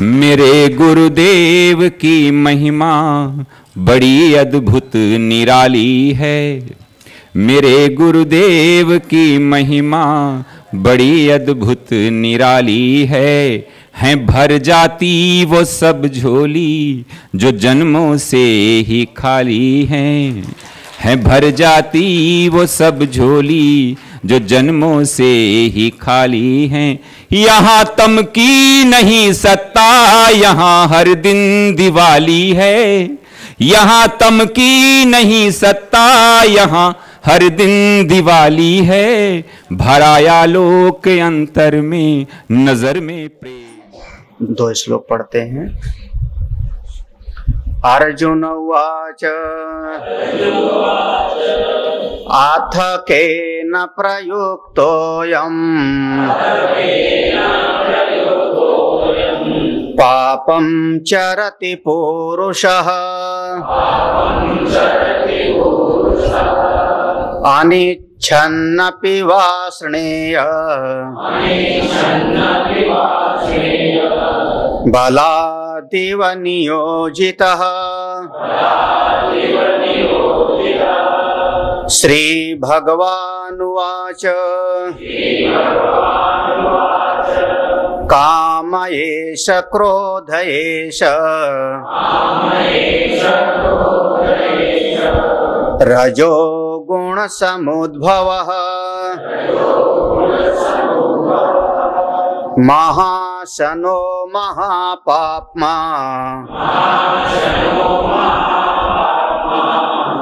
मेरे गुरुदेव की महिमा बड़ी अद्भुत निराली है। मेरे गुरुदेव की महिमा बड़ी अद्भुत निराली है भर जाती वो सब झोली जो जन्मों से ही खाली है भर जाती वो सब झोली जो जन्मों से ही खाली हैं। यहाँ तम की नहीं सत्ता, यहाँ हर दिन दिवाली है। यहाँ तम की नहीं सत्ता, यहाँ हर दिन दिवाली है। भराया लोक अंतर में नजर में प्रेम। 2 श्लोक पढ़ते हैं। अर्जुन उवाच अथ केन प्रयुक्तोऽयम् पापं चरति पुरुषः अनिच्छन्नपि वाष्णेय बलादिव नियोजितः। श्री भगवानुवाच काम एष क्रोध एष रजो गुण समुद्भवः महाशनो महापाप्मा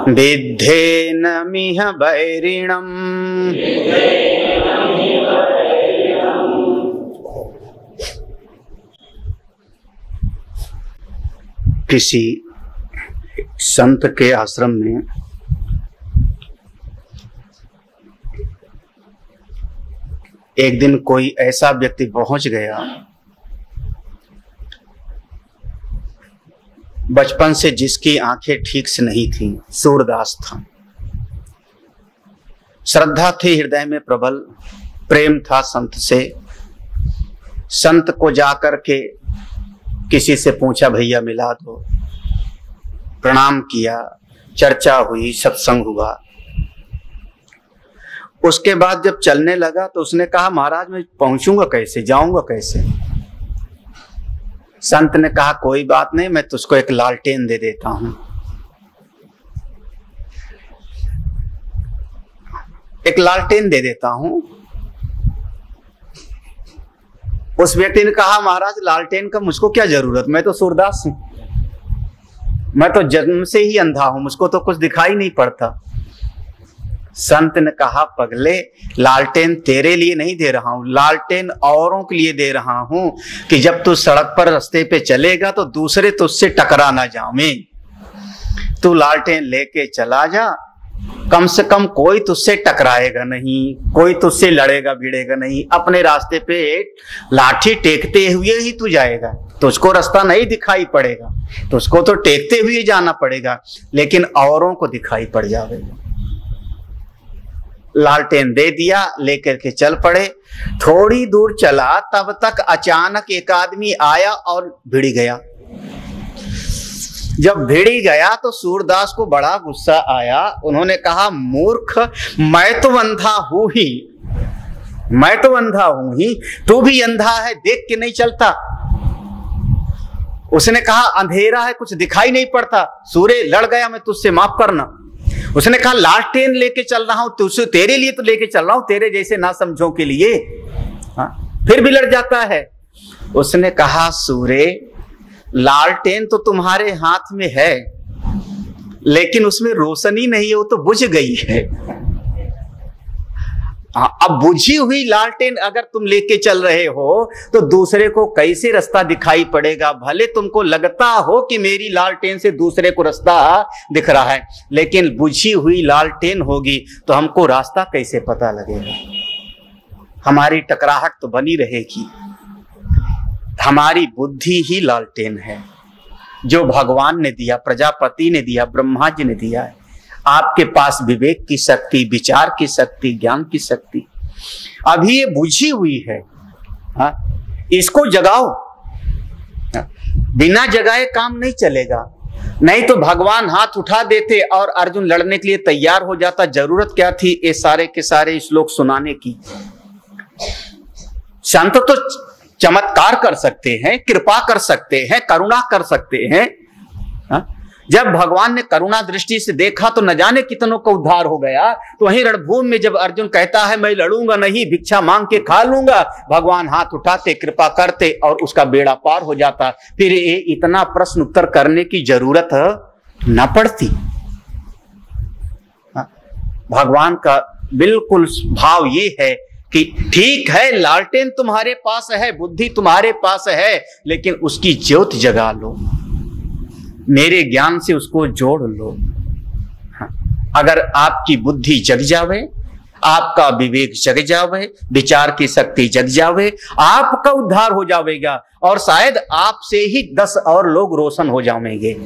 विद्धेनमिह वैरिणम्। किसी संत के आश्रम में एक दिन कोई ऐसा व्यक्ति पहुंच गया, बचपन से जिसकी आंखें ठीक से नहीं थी, सूरदास था। श्रद्धा थी हृदय में प्रबल, प्रेम था संत से। संत को जाकर के किसी से पूछा, भैया मिला दो। प्रणाम किया, चर्चा हुई, सत्संग हुआ। उसके बाद जब चलने लगा तो उसने कहा, महाराज मैं पहुंचूंगा कैसे, जाऊंगा कैसे? संत ने कहा, कोई बात नहीं, मैं तुझको एक लालटेन दे देता हूं। एक लालटेन दे देता हूं। उस व्यक्ति ने कहा, महाराज लालटेन का मुझको क्या जरूरत, मैं तो सूरदास हूं, मैं तो जन्म से ही अंधा हूं, मुझको तो कुछ दिखाई नहीं पड़ता। संत ने कहा, पगले लालटेन तेरे लिए नहीं दे रहा हूं, लालटेन औरों के लिए दे रहा हूं कि जब तू सड़क पर रास्ते पे चलेगा तो दूसरे तुझसे टकरा ना जावे। तू लालटेन लेके चला जा, कम से कम कोई तुझसे टकराएगा नहीं, कोई तुझसे लड़ेगा भिड़ेगा नहीं। अपने रास्ते पे लाठी टेकते हुए ही तू जाएगा, तुझको रास्ता नहीं दिखाई पड़ेगा, तुझको तो टेकते हुए जाना पड़ेगा, लेकिन औरों को दिखाई पड़ जाएगा। लालटेन दे दिया, लेकर के चल पड़े। थोड़ी दूर चला तब तक अचानक एक आदमी आया और भिड़ गया। जब भिड़ी गया तो सूरदास को बड़ा गुस्सा आया। उन्होंने कहा, मूर्ख, मैं तो अंधा हूं ही, मैं तो अंधा हूं ही, तू भी अंधा है, देख के नहीं चलता। उसने कहा, अंधेरा है, कुछ दिखाई नहीं पड़ता। सूर्य लड़ गया, मैं तुझसे माफ करना। उसने कहा, लालटेन लेके चल रहा हूं, तुझसे तेरे लिए तो लेके चल रहा हूं, तेरे जैसे ना समझों के लिए। फिर भी लड़ जाता है। उसने कहा, सूर्य लालटेन तो तुम्हारे हाथ में है, लेकिन उसमें रोशनी नहीं है, वो तो बुझ गई है। अब बुझी हुई लालटेन अगर तुम लेके चल रहे हो तो दूसरे को कैसे रास्ता दिखाई पड़ेगा? भले तुमको लगता हो कि मेरी लालटेन से दूसरे को रास्ता दिख रहा है, लेकिन बुझी हुई लालटेन होगी तो हमको रास्ता कैसे पता लगेगा? हमारी टकराहट तो बनी रहेगी। हमारी बुद्धि ही लालटेन है जो भगवान ने दिया, प्रजापति ने दिया, ब्रह्मा जी ने दिया है। आपके पास विवेक की शक्ति, विचार की शक्ति, ज्ञान की शक्ति अभी ये बुझी हुई है। इसको जगाओ, बिना जगाए काम नहीं चलेगा। नहीं तो भगवान हाथ उठा देते और अर्जुन लड़ने के लिए तैयार हो जाता। जरूरत क्या थी ये सारे के सारे श्लोक सुनाने की? संत तो चमत्कार कर सकते हैं, कृपा कर सकते हैं, करुणा कर सकते हैं। हा? जब भगवान ने करुणा दृष्टि से देखा तो न जाने कितनों का उद्धार हो गया। तो वहीं रणभूमि में जब अर्जुन कहता है मैं लड़ूंगा नहीं, भिक्षा मांग के खा लूंगा, भगवान हाथ उठाते, कृपा करते और उसका बेड़ा पार हो जाता। फिर ये इतना प्रश्न उत्तर करने की जरूरत न पड़ती। भगवान का बिल्कुल भाव ये है कि ठीक है, लालटेन तुम्हारे पास है, बुद्धि तुम्हारे पास है, लेकिन उसकी ज्योत जगा लो, मेरे ज्ञान से उसको जोड़ लो। हाँ, अगर आपकी बुद्धि जग जावे, आपका विवेक जग जावे, विचार की शक्ति जग जावे, आपका उद्धार हो जाएगा और शायद आपसे ही 10 और लोग रोशन हो जाएंगे।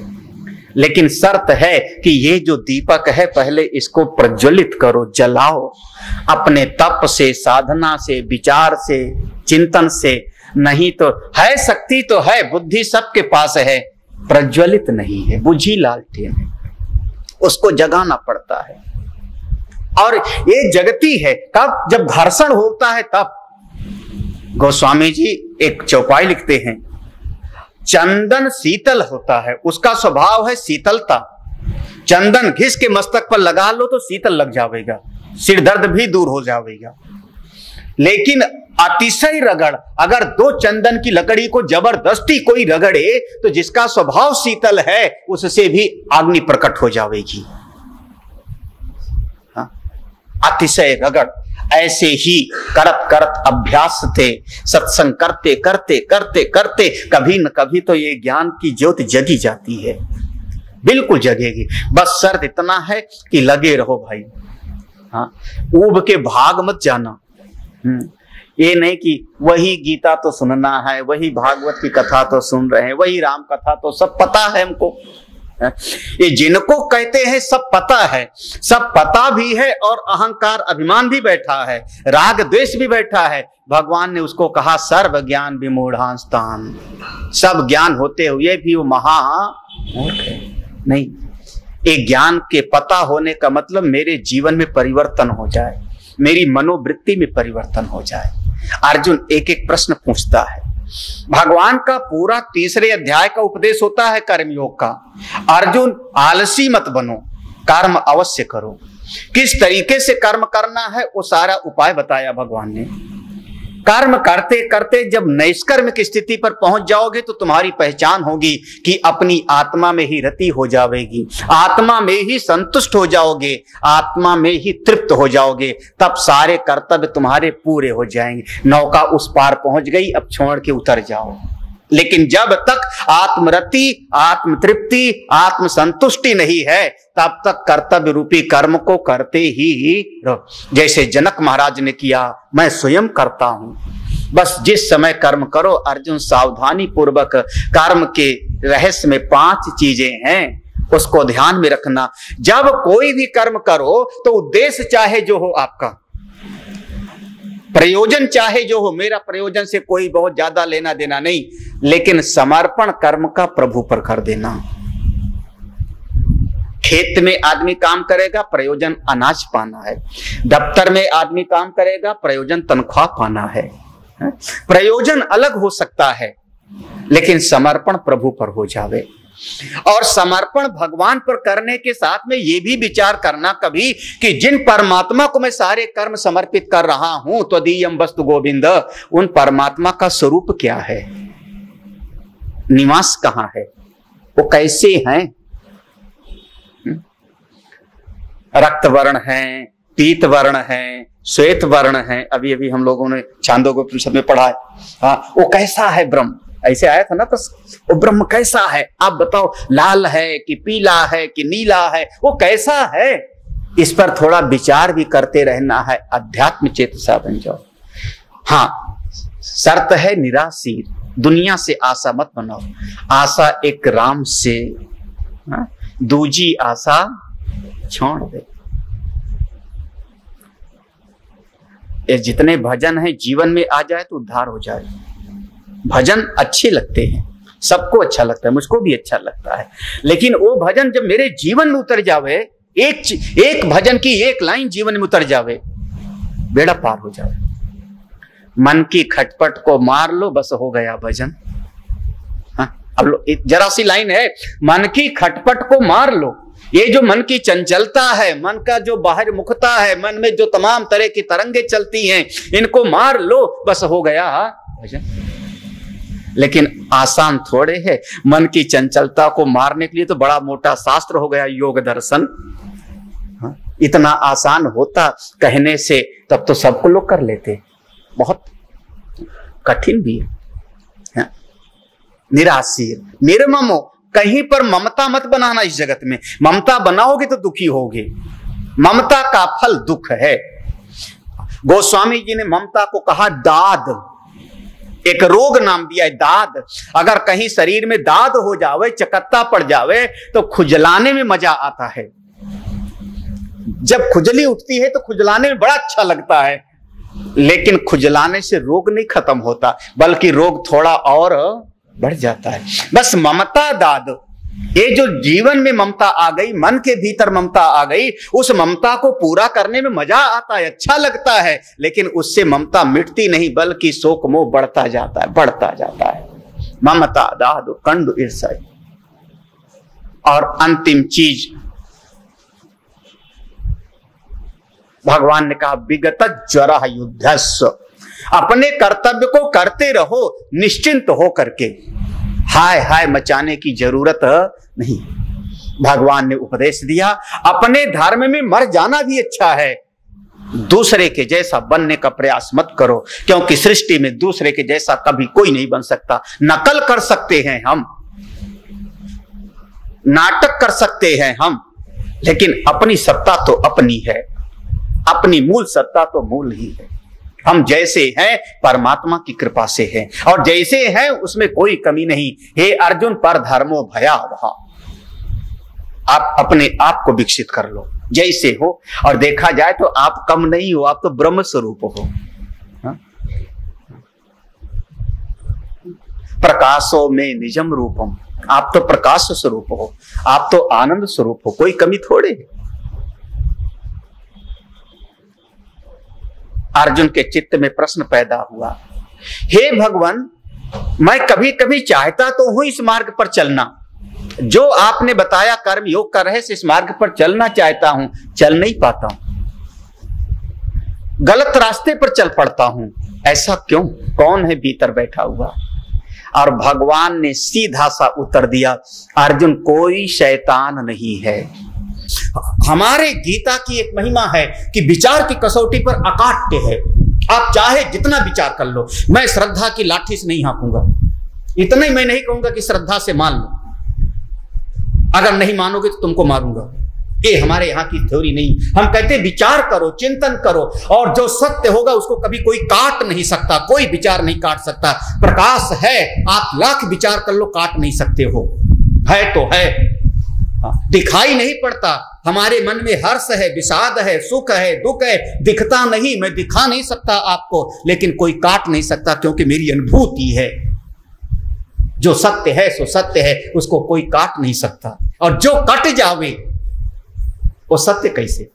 लेकिन शर्त है कि ये जो दीपक है पहले इसको प्रज्वलित करो, जलाओ, अपने तप से, साधना से, विचार से, चिंतन से। नहीं तो है, शक्ति तो है, बुद्धि सबके पास है, प्रज्वलित नहीं है, बुझी लालटेन है, उसको जगाना पड़ता है। और ये जगती है कब? जब घर्षण होता है तब। गोस्वामी जी एक चौपाई लिखते हैं, चंदन शीतल होता है, उसका स्वभाव है शीतलता। चंदन घिस के मस्तक पर लगा लो तो शीतल लग जाएगा, सिर दर्द भी दूर हो जाएगा। लेकिन अतिशय रगड़, अगर 2 चंदन की लकड़ी को जबरदस्ती कोई रगड़े तो जिसका स्वभाव शीतल है उससे भी अग्नि प्रकट हो जाएगी। अतिशय रगड़। ऐसे ही करत करत अभ्यास थे, सत्संग करते करते करते करते कभी न कभी तो ये ज्ञान की ज्योत जगी जाती है, बिल्कुल जगेगी। बस शर्त इतना है कि लगे रहो भाई। हाँ, ऊब के भाग मत जाना। ये नहीं कि वही गीता तो सुनना है, वही भागवत की कथा तो सुन रहे हैं, वही राम कथा तो सब पता है हमको। ये जिनको कहते हैं सब पता है, सब पता भी है और अहंकार अभिमान भी बैठा है, राग द्वेष भी बैठा है। भगवान ने उसको कहा सर्व ज्ञान विमूढ़ांस्तान, सब ज्ञान होते हुए भी वो महामूर्ख है। नहीं, एक ज्ञान के पता होने का मतलब मेरे जीवन में परिवर्तन हो जाए, मेरी मनोवृत्ति में परिवर्तन हो जाए। अर्जुन एक एक प्रश्न पूछता है। भगवान का पूरा 3रे अध्याय का उपदेश होता है कर्मयोग का। अर्जुन आलसी मत बनो, कर्म अवश्य करो। किस तरीके से कर्म करना है वो सारा उपाय बताया भगवान ने। कर्म करते करते जब नैष्कर्म की स्थिति पर पहुंच जाओगे तो तुम्हारी पहचान होगी कि अपनी आत्मा में ही रति हो जाएगी, आत्मा में ही संतुष्ट हो जाओगे, आत्मा में ही तृप्त हो जाओगे। तब सारे कर्तव्य तुम्हारे पूरे हो जाएंगे। नौका उस पार पहुंच गई, अब छोड़ के उतर जाओ। लेकिन जब तक आत्मरति, आत्म तृप्ति, आत्म संतुष्टि नहीं है तब तक कर्तव्य रूपी कर्म को करते ही रहो। जैसे जनक महाराज ने किया, मैं स्वयं करता हूं। बस जिस समय कर्म करो अर्जुन, सावधानी पूर्वक कर्म के रहस्य में 5 चीजें हैं, उसको ध्यान में रखना। जब कोई भी कर्म करो तो उद्देश्य चाहे जो हो आपका, प्रयोजन चाहे जो हो, मेरा प्रयोजन से कोई बहुत ज्यादा लेना देना नहीं, लेकिन समर्पण कर्म का प्रभु पर कर देना। खेत में आदमी काम करेगा, प्रयोजन अनाज पाना है। दफ्तर में आदमी काम करेगा, प्रयोजन तनख्वाह पाना है। प्रयोजन अलग हो सकता है लेकिन समर्पण प्रभु पर हो जावे। और समर्पण भगवान पर करने के साथ में यह भी विचार करना कभी कि जिन परमात्मा को मैं सारे कर्म समर्पित कर रहा हूं, त्वदीयम वस्तु गोविंद, उन परमात्मा का स्वरूप क्या है, निवास कहां है, वो कैसे हैं। रक्त वर्ण है, पीत वर्ण है, श्वेत वर्ण है। अभी अभी हम लोगों ने छांदोग्योपनिषद में पढ़ा है। हाँ, वो कैसा है ब्रह्म, ऐसे आया था ना, तो वो ब्रह्म कैसा है आप बताओ, लाल है कि पीला है कि नीला है, वो कैसा है, इस पर थोड़ा विचार भी करते रहना है। अध्यात्म चेतसा बन जाओ। हाँ, शर्त है निराशीर, दुनिया से आशा मत बनाओ। आशा एक राम से, दूजी आशा छोड़ दे। ये जितने भजन हैं जीवन में आ जाए तो उद्धार हो जाए। भजन अच्छे लगते हैं, सबको अच्छा लगता है, मुझको भी अच्छा लगता है, लेकिन वो भजन जब मेरे जीवन में उतर जावे, एक भजन की एक लाइन जीवन में उतर जावे, बेड़ा पार हो जावे। मन की खटपट को मार लो, बस हो गया भजन। हाँ, अब जरा सी लाइन है, मन की खटपट को मार लो। ये जो मन की चंचलता है, मन का जो बाहर मुखता है, मन में जो तमाम तरह की तरंगे चलती हैं, इनको मार लो, बस हो गया भजन। लेकिन आसान थोड़े है, मन की चंचलता को मारने के लिए तो बड़ा मोटा शास्त्र हो गया योग दर्शन। हाँ? इतना आसान होता कहने से तब तो सबको लोग कर लेते, बहुत कठिन भी है। हाँ? निराशीर निर्ममो, कहीं पर ममता मत बनाना इस जगत में। ममता बनाओगे तो दुखी होगे, ममता का फल दुख है। गोस्वामी जी ने ममता को कहा दाद, एक रोग नाम दिया है दाद। अगर कहीं शरीर में दाद हो जावे, चकत्ता पड़ जावे, तो खुजलाने में मजा आता है। जब खुजली उठती है तो खुजलाने में बड़ा अच्छा लगता है, लेकिन खुजलाने से रोग नहीं खत्म होता, बल्कि रोग थोड़ा और बढ़ जाता है। बस ममता दाद, ये जो जीवन में ममता आ गई, मन के भीतर ममता आ गई, उस ममता को पूरा करने में मजा आता है, अच्छा लगता है, लेकिन उससे ममता मिटती नहीं, बल्कि शोक मोह बढ़ता जाता है, बढ़ता जाता है। ममता दाद कंड ईर्ष्या। और अंतिम चीज भगवान ने कहा विगत ज्वरा युद्धस्व, अपने कर्तव्य को करते रहो निश्चिंत हो करके, हाय हाय मचाने की जरूरत नहीं। भगवान ने उपदेश दिया, अपने धर्म में मर जाना भी अच्छा है, दूसरे के जैसा बनने का प्रयास मत करो, क्योंकि सृष्टि में दूसरे के जैसा कभी कोई नहीं बन सकता। नकल कर सकते हैं हम, नाटक कर सकते हैं हम, लेकिन अपनी सत्ता तो अपनी है, अपनी मूल सत्ता तो मूल ही है। हम जैसे हैं परमात्मा की कृपा से हैं, और जैसे हैं उसमें कोई कमी नहीं। हे अर्जुन, पर धर्मो भयावह, आप अपने आप को विकसित कर लो जैसे हो, और देखा जाए तो आप कम नहीं हो, आप तो ब्रह्म स्वरूप हो। प्रकाशो में निजम रूपम, आप तो प्रकाश स्वरूप हो, आप तो आनंद स्वरूप हो, कोई कमी थोड़े है। अर्जुन के चित्त में प्रश्न पैदा हुआ, हे भगवान, मैं कभी कभी चाहता तो हूं इस मार्ग पर चलना, जो आपने बताया कर्म योग का रहस्य, इस मार्ग पर चलना चाहता हूं, चल नहीं पाता हूं, गलत रास्ते पर चल पड़ता हूं, ऐसा क्यों? कौन है भीतर बैठा हुआ? और भगवान ने सीधा सा उत्तर दिया, अर्जुन, कोई शैतान नहीं है। हमारे गीता की एक महिमा है कि विचार की कसौटी पर अकाट्य है। आप चाहे जितना विचार कर लो, मैं श्रद्धा की लाठी से नहीं हाँकूंगा, इतना ही मैं नहीं कहूंगा कि श्रद्धा से मान लो, अगर नहीं मानोगे तो तुमको मारूंगा। ये हमारे यहाँ की थ्योरी नहीं। हम कहते विचार करो, चिंतन करो, और जो सत्य होगा उसको कभी कोई काट नहीं सकता, कोई विचार नहीं काट सकता। प्रकाश है, आप लाख विचार कर लो, काट नहीं सकते हो, है तो है, दिखाई नहीं पड़ता। हमारे मन में हर्ष है, विषाद है, सुख है, दुख है, दिखता नहीं, मैं दिखा नहीं सकता आपको, लेकिन कोई काट नहीं सकता, क्योंकि मेरी अनुभूति है। जो सत्य है सो सत्य है, उसको कोई काट नहीं सकता। और जो कट जावे वो सत्य कैसे?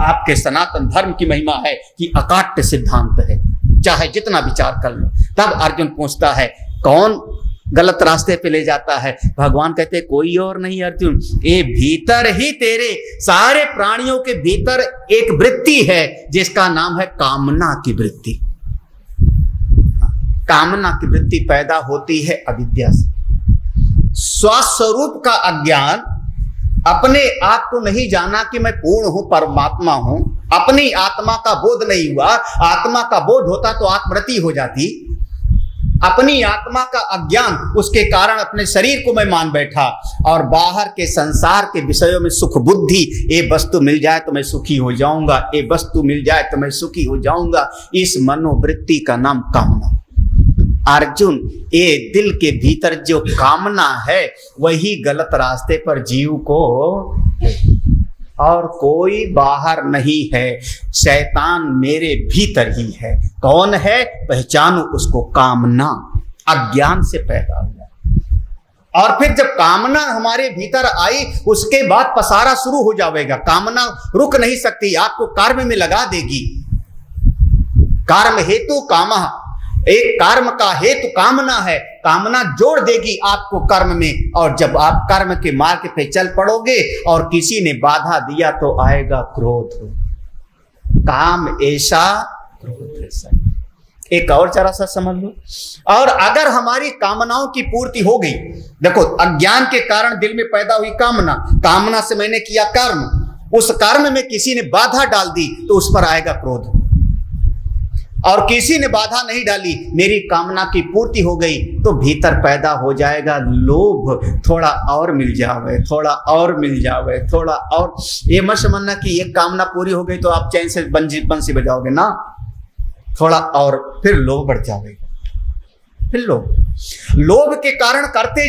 आपके सनातन धर्म की महिमा है कि अकाट्य सिद्धांत है, चाहे जितना विचार कर लो। तब अर्जुन पूछता है, कौन गलत रास्ते पे ले जाता है? भगवान कहते हैं, कोई और नहीं अर्जुन, ये भीतर ही तेरे सारे प्राणियों के भीतर एक वृत्ति है जिसका नाम है कामना की वृत्ति। कामना की वृत्ति पैदा होती है अविद्या से। स्वस्वरूप का अज्ञान, अपने आप को नहीं जाना कि मैं पूर्ण हूं, परमात्मा हूं, अपनी आत्मा का बोध नहीं हुआ। आत्मा का बोध होता तो आत्मरति हो जाती। अपनी आत्मा का अज्ञान, उसके कारण अपने शरीर को मैं मान बैठा, और बाहर के संसार के विषयों में सुख बुद्धि, ये वस्तु मिल जाए तो मैं सुखी हो जाऊंगा, ये वस्तु मिल जाए तो मैं सुखी हो जाऊंगा। इस मनोवृत्ति का नाम कामना। अर्जुन, ये दिल के भीतर जो कामना है वही गलत रास्ते पर जीव को, और कोई बाहर नहीं है, शैतान मेरे भीतर ही है। कौन है? पहचानो उसको, कामना अज्ञान से पैदा हुआ। और फिर जब कामना हमारे भीतर आई, उसके बाद पसारा शुरू हो जाएगा। कामना रुक नहीं सकती, आपको कर्म में लगा देगी। कर्म हेतु कामः, एक कर्म का हेतु कामना है, कामना जोड़ देगी आपको कर्म में। और जब आप कर्म के मार्ग पे चल पड़ोगे और किसी ने बाधा दिया तो आएगा क्रोध। काम ऐसा, क्रोध ऐसा। एक और जरा सा समझ लो। और अगर हमारी कामनाओं की पूर्ति हो गई, देखो अज्ञान के कारण दिल में पैदा हुई कामना, कामना से मैंने किया कर्म, उस कर्म में किसी ने बाधा डाल दी तो उस पर आएगा क्रोध। और किसी ने बाधा नहीं डाली, मेरी कामना की पूर्ति हो गई, तो भीतर पैदा हो जाएगा लोभ, थोड़ा और मिल जावे, थोड़ा और मिल जावे, थोड़ा और। ये मत समझना कि एक कामना पूरी हो गई तो आप चैन से बंसी बजाओगे ना, थोड़ा और, फिर लोभ बढ़ जाएगा, फिर लोभ के कारण करते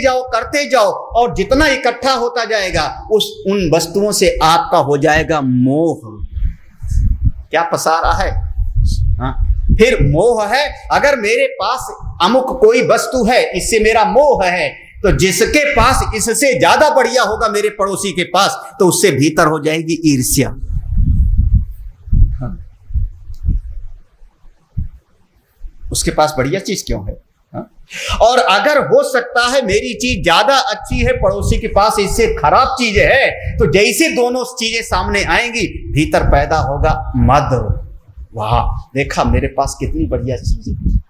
जाओ और जितना इकट्ठा होता जाएगा उन वस्तुओं से आपका हो जाएगा मोह। क्या पसारा है। हाँ, फिर मोह है। अगर मेरे पास अमुक कोई वस्तु है, इससे मेरा मोह है, तो जिसके पास इससे ज्यादा बढ़िया होगा मेरे पड़ोसी के पास, तो उससे भीतर हो जाएगी ईर्ष्या। हाँ। उसके पास बढ़िया चीज क्यों है। हाँ? और अगर हो सकता है मेरी चीज ज्यादा अच्छी है, पड़ोसी के पास इससे खराब चीज है, तो जैसे दोनों चीजें सामने आएंगी भीतर पैदा होगा मद। वाह, देखा मेरे पास कितनी बढ़िया चीज है।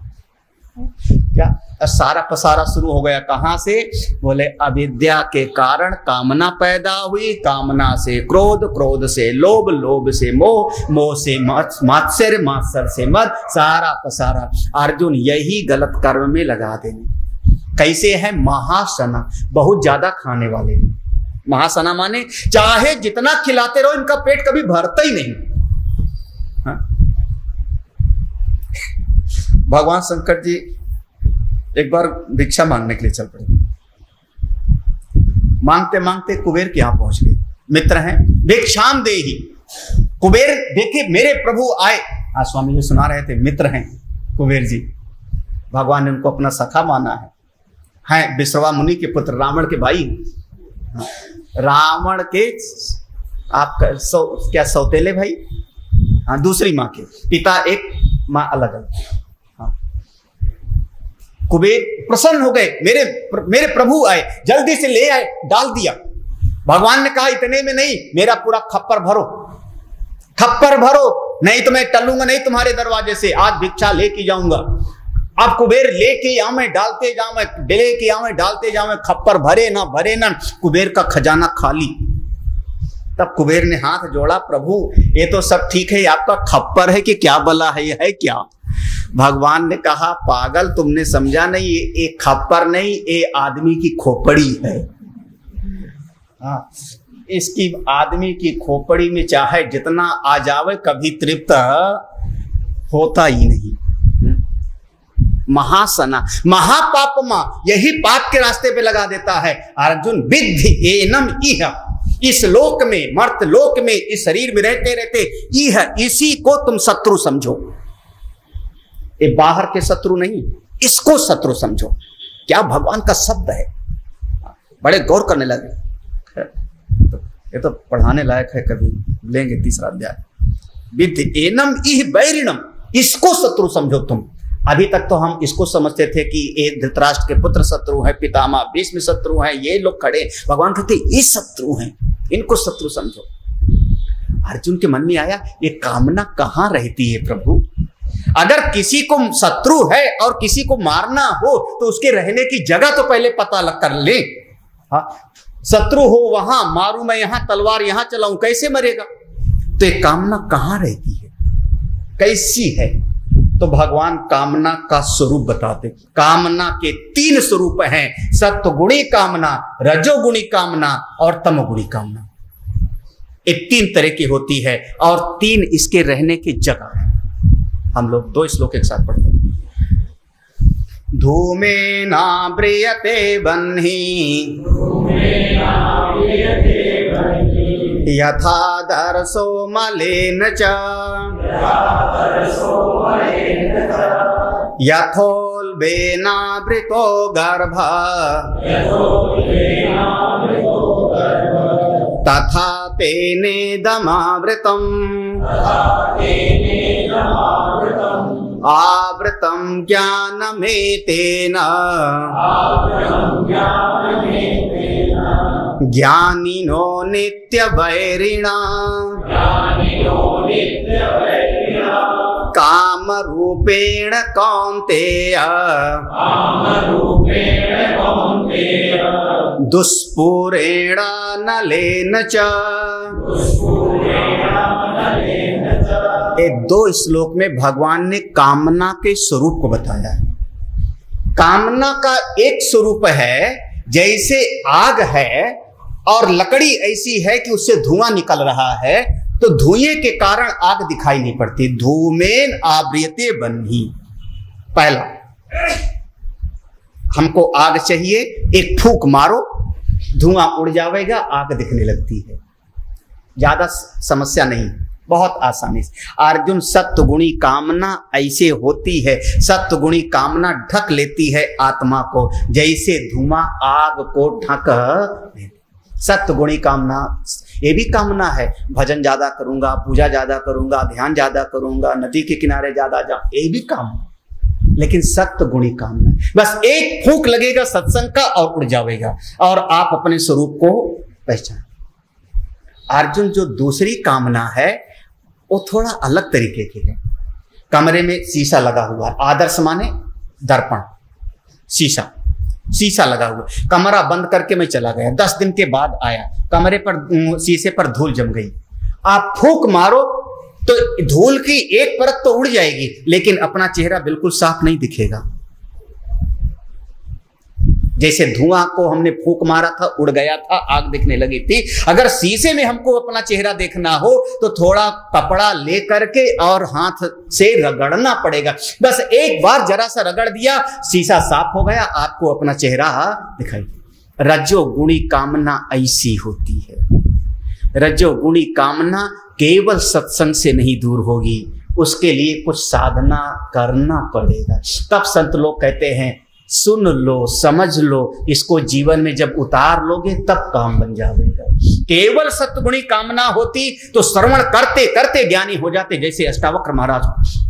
क्या सारा पसारा शुरू हो गया। कहां से? बोले अविद्या के कारण कामना पैदा हुई, कामना से क्रोध, क्रोध से लोभ, लोभ से मोह, मोह से मात्सर्य, मात्सर्य से मद, सारा पसारा। अर्जुन यही गलत कर्म में लगा देंगे। कैसे है? महासना, बहुत ज्यादा खाने वाले। महासना माने चाहे जितना खिलाते रहो, इनका पेट कभी भरता ही नहीं। हाँ? भगवान शंकर जी एक बार भिक्षा मांगने के लिए चल पड़े। मांगते मांगते कुबेर के यहां पहुंच गए। मित्र हैं, भिक्षाम देहि। कुबेर देखे मेरे प्रभु आए। आज स्वामी जी सुना रहे थे, मित्र हैं कुबेर जी। भगवान ने उनको अपना सखा माना है विश्रवा मुनि के पुत्र, रावण के भाई, रावण के आपका क्या सौतेले भाई। हाँ, दूसरी माँ के पिता एक, माँ अलग अलग। कुबेर प्रसन्न हो गए, मेरे प्रभु आए, जल्दी से ले आए, डाल दिया। भगवान ने कहा इतने में नहीं, मेरा पूरा खप्पर भरो, खप्पर भरो, नहीं तो मैं टलूंगा नहीं तुम्हारे दरवाजे से, आज भिक्षा लेके जाऊंगा। अब कुबेर लेके आऊं मैं, डालते जाऊं मैं, लेके आऊं मैं, डालते जाऊं मैं, खप्पर भरे ना, कुबेर का खजाना खाली। तब कुबेर ने हाथ जोड़ा, प्रभु ये तो सब ठीक है, आपका खप्पर है कि क्या बला है, ये है क्या? भगवान ने कहा, पागल, तुमने समझा नहीं, ये खप्पर नहीं, ये आदमी की खोपड़ी है। हाँ, इसकी आदमी की खोपड़ी में चाहे जितना आ जावे कभी तृप्त होता ही नहीं। महासना, महापापमा, यही पाप के रास्ते पे लगा देता है। अर्जुन विद्धि एनम इह, इस लोक में, मर्त लोक में, इस शरीर में रहते रहते इह, इसी को तुम शत्रु समझो। ये बाहर के शत्रु नहीं, इसको शत्रु समझो। क्या भगवान का शब्द है, बड़े गौर करने लगे। ये तो पढ़ाने लायक है, कभी लेंगे तीसरा अध्याय। विद्धि एनम इह बैरिणम, इसको शत्रु समझो तुम। अभी तक तो हम इसको समझते थे कि ये धृतराष्ट्र के पुत्र शत्रु है, पितामह भीष्म शत्रु है, ये लोग खड़े। भगवान कहते ये शत्रु हैं, इनको शत्रु समझो। अर्जुन के मन में आया, ये कामना कहाँ रहती है प्रभु? अगर किसी को शत्रु है और किसी को मारना हो तो उसके रहने की जगह तो पहले पता कर ले। हाँ, शत्रु हो वहां, मारू मैं यहां, तलवार यहां चलाऊं, कैसे मरेगा? तो ये कामना कहां रहती है, कैसी है? तो भगवान कामना का स्वरूप बताते। कामना के 3 स्वरूप हैं, सत्वगुणी कामना, रजोगुणी कामना और तमोगुणी कामना। ये 3 तरह की होती है और 3 इसके रहने की जगह है। हम लोग 2 श्लोक एक साथ पढ़ते हैं। धूमेना ब्रियते बन्ही यथा दर्शो मलेन च यथोल्बेनावृतो यथोल्बेनावृतो गर्भ तथा तेनेदमावृतम् आवृतं ज्ञानमेतेन ज्ञानिनो नित्यवैरिणा कामरूपेण कौन्तेय दुष्पूरेण नलेन च। ये 2 श्लोक में भगवान ने कामना के स्वरूप को बताया है। कामना का एक स्वरूप है जैसे आग है और लकड़ी ऐसी है कि उससे धुआं निकल रहा है, तो धुएं के कारण आग दिखाई नहीं पड़ती। धूमेन आव्रियते बन्ही। पहला, हमको आग चाहिए, एक फूंक मारो, धुआं उड़ जाएगा, आग दिखने लगती है। ज्यादा समस्या नहीं, बहुत आसानी से। अर्जुन, सत्वगुणी कामना ऐसे होती है, सत्वगुणी कामना ढक लेती है आत्मा को, जैसे धुआं आग को ढक। सत्वगुणी कामना ये भी कामना है, भजन ज्यादा करूंगा, पूजा ज्यादा करूंगा, ध्यान ज्यादा करूंगा, नदी के किनारे ज्यादा जाऊं, ये भी कामना। लेकिन सत्वगुणी कामना बस एक फूंक लगेगा सत्संग का और उड़ जाएगा और आप अपने स्वरूप को पहचान। अर्जुन, जो दूसरी कामना है वो थोड़ा अलग तरीके की है। कमरे में शीशा लगा हुआ है, आदर्श माने दर्पण, शीशा लगा हुआ, कमरा बंद करके मैं चला गया, 10 दिन के बाद आया, कमरे पर शीशे पर धूल जम गई। आप फूंक मारो तो धूल की एक परत तो उड़ जाएगी, लेकिन अपना चेहरा बिल्कुल साफ नहीं दिखेगा। जैसे धुआं को हमने फूंक मारा था, उड़ गया था, आग दिखने लगी थी। अगर शीशे में हमको अपना चेहरा देखना हो तो थोड़ा कपड़ा ले करके और हाथ से रगड़ना पड़ेगा। बस एक बार जरा सा रगड़ दिया, शीशा साफ हो गया, आपको अपना चेहरा दिखाई। रजोगुणी कामना ऐसी होती है। रजोगुणी कामना केवल सत्संग से नहीं दूर होगी, उसके लिए कुछ साधना करना पड़ेगा। तब संत लोग कहते हैं, सुन लो, समझ लो, इसको जीवन में जब उतार लोगे तब काम बन जाएगा। केवल सत्वगुणी कामना होती तो श्रवण करते करते ज्ञानी हो जाते, जैसे अष्टावक्र महाराज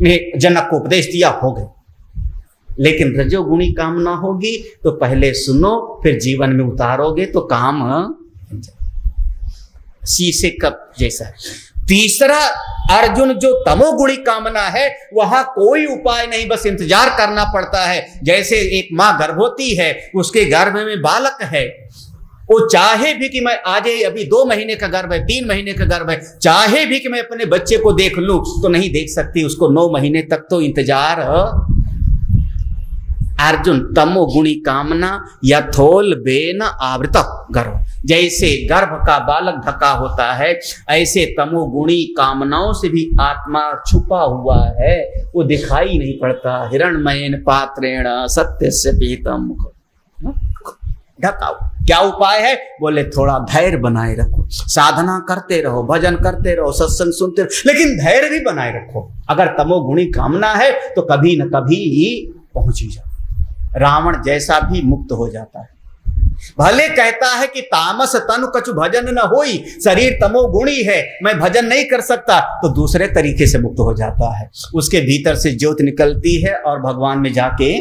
ने जनक को उपदेश दिया, हो गए। लेकिन रजोगुणी कामना होगी तो पहले सुनो, फिर जीवन में उतारोगे तो काम बन जाएगा। शीशे कप जैसा है। तीसरा, अर्जुन, जो तमोगुणी कामना है वहां कोई उपाय नहीं, बस इंतजार करना पड़ता है। जैसे एक मां गर्भवती है, उसके गर्भ में बालक है, वो चाहे भी कि मैं आज अभी 2 महीने का गर्भ है, 3 महीने का गर्भ है, चाहे भी कि मैं अपने बच्चे को देख लूं तो नहीं देख सकती, उसको 9 महीने तक तो इंतजार। अर्जुन, तमोगुणी कामना यथोल बेन आवृत गर्भ। जैसे गर्भ का बालक ढका होता है, ऐसे तमोगुणी कामनाओं से भी आत्मा छुपा हुआ है, वो दिखाई नहीं पड़ता। हिरण्मयेन पात्रेण सत्यस्य पीतम ढका। क्या उपाय है? बोले थोड़ा धैर्य बनाए रखो, साधना करते रहो, भजन करते रहो, सत्संग सुनते रहो, लेकिन धैर्य भी बनाए रखो। अगर तमोगुणी कामना है तो कभी न कभी पहुंच ही जाओ। रावण जैसा भी मुक्त हो जाता है। भले कहता है कि तामस तनु कछु भजन न होई, शरीर तमोगुणी है, मैं भजन नहीं कर सकता, तो दूसरे तरीके से मुक्त हो जाता है। उसके भीतर से ज्योत निकलती है और भगवान में जाके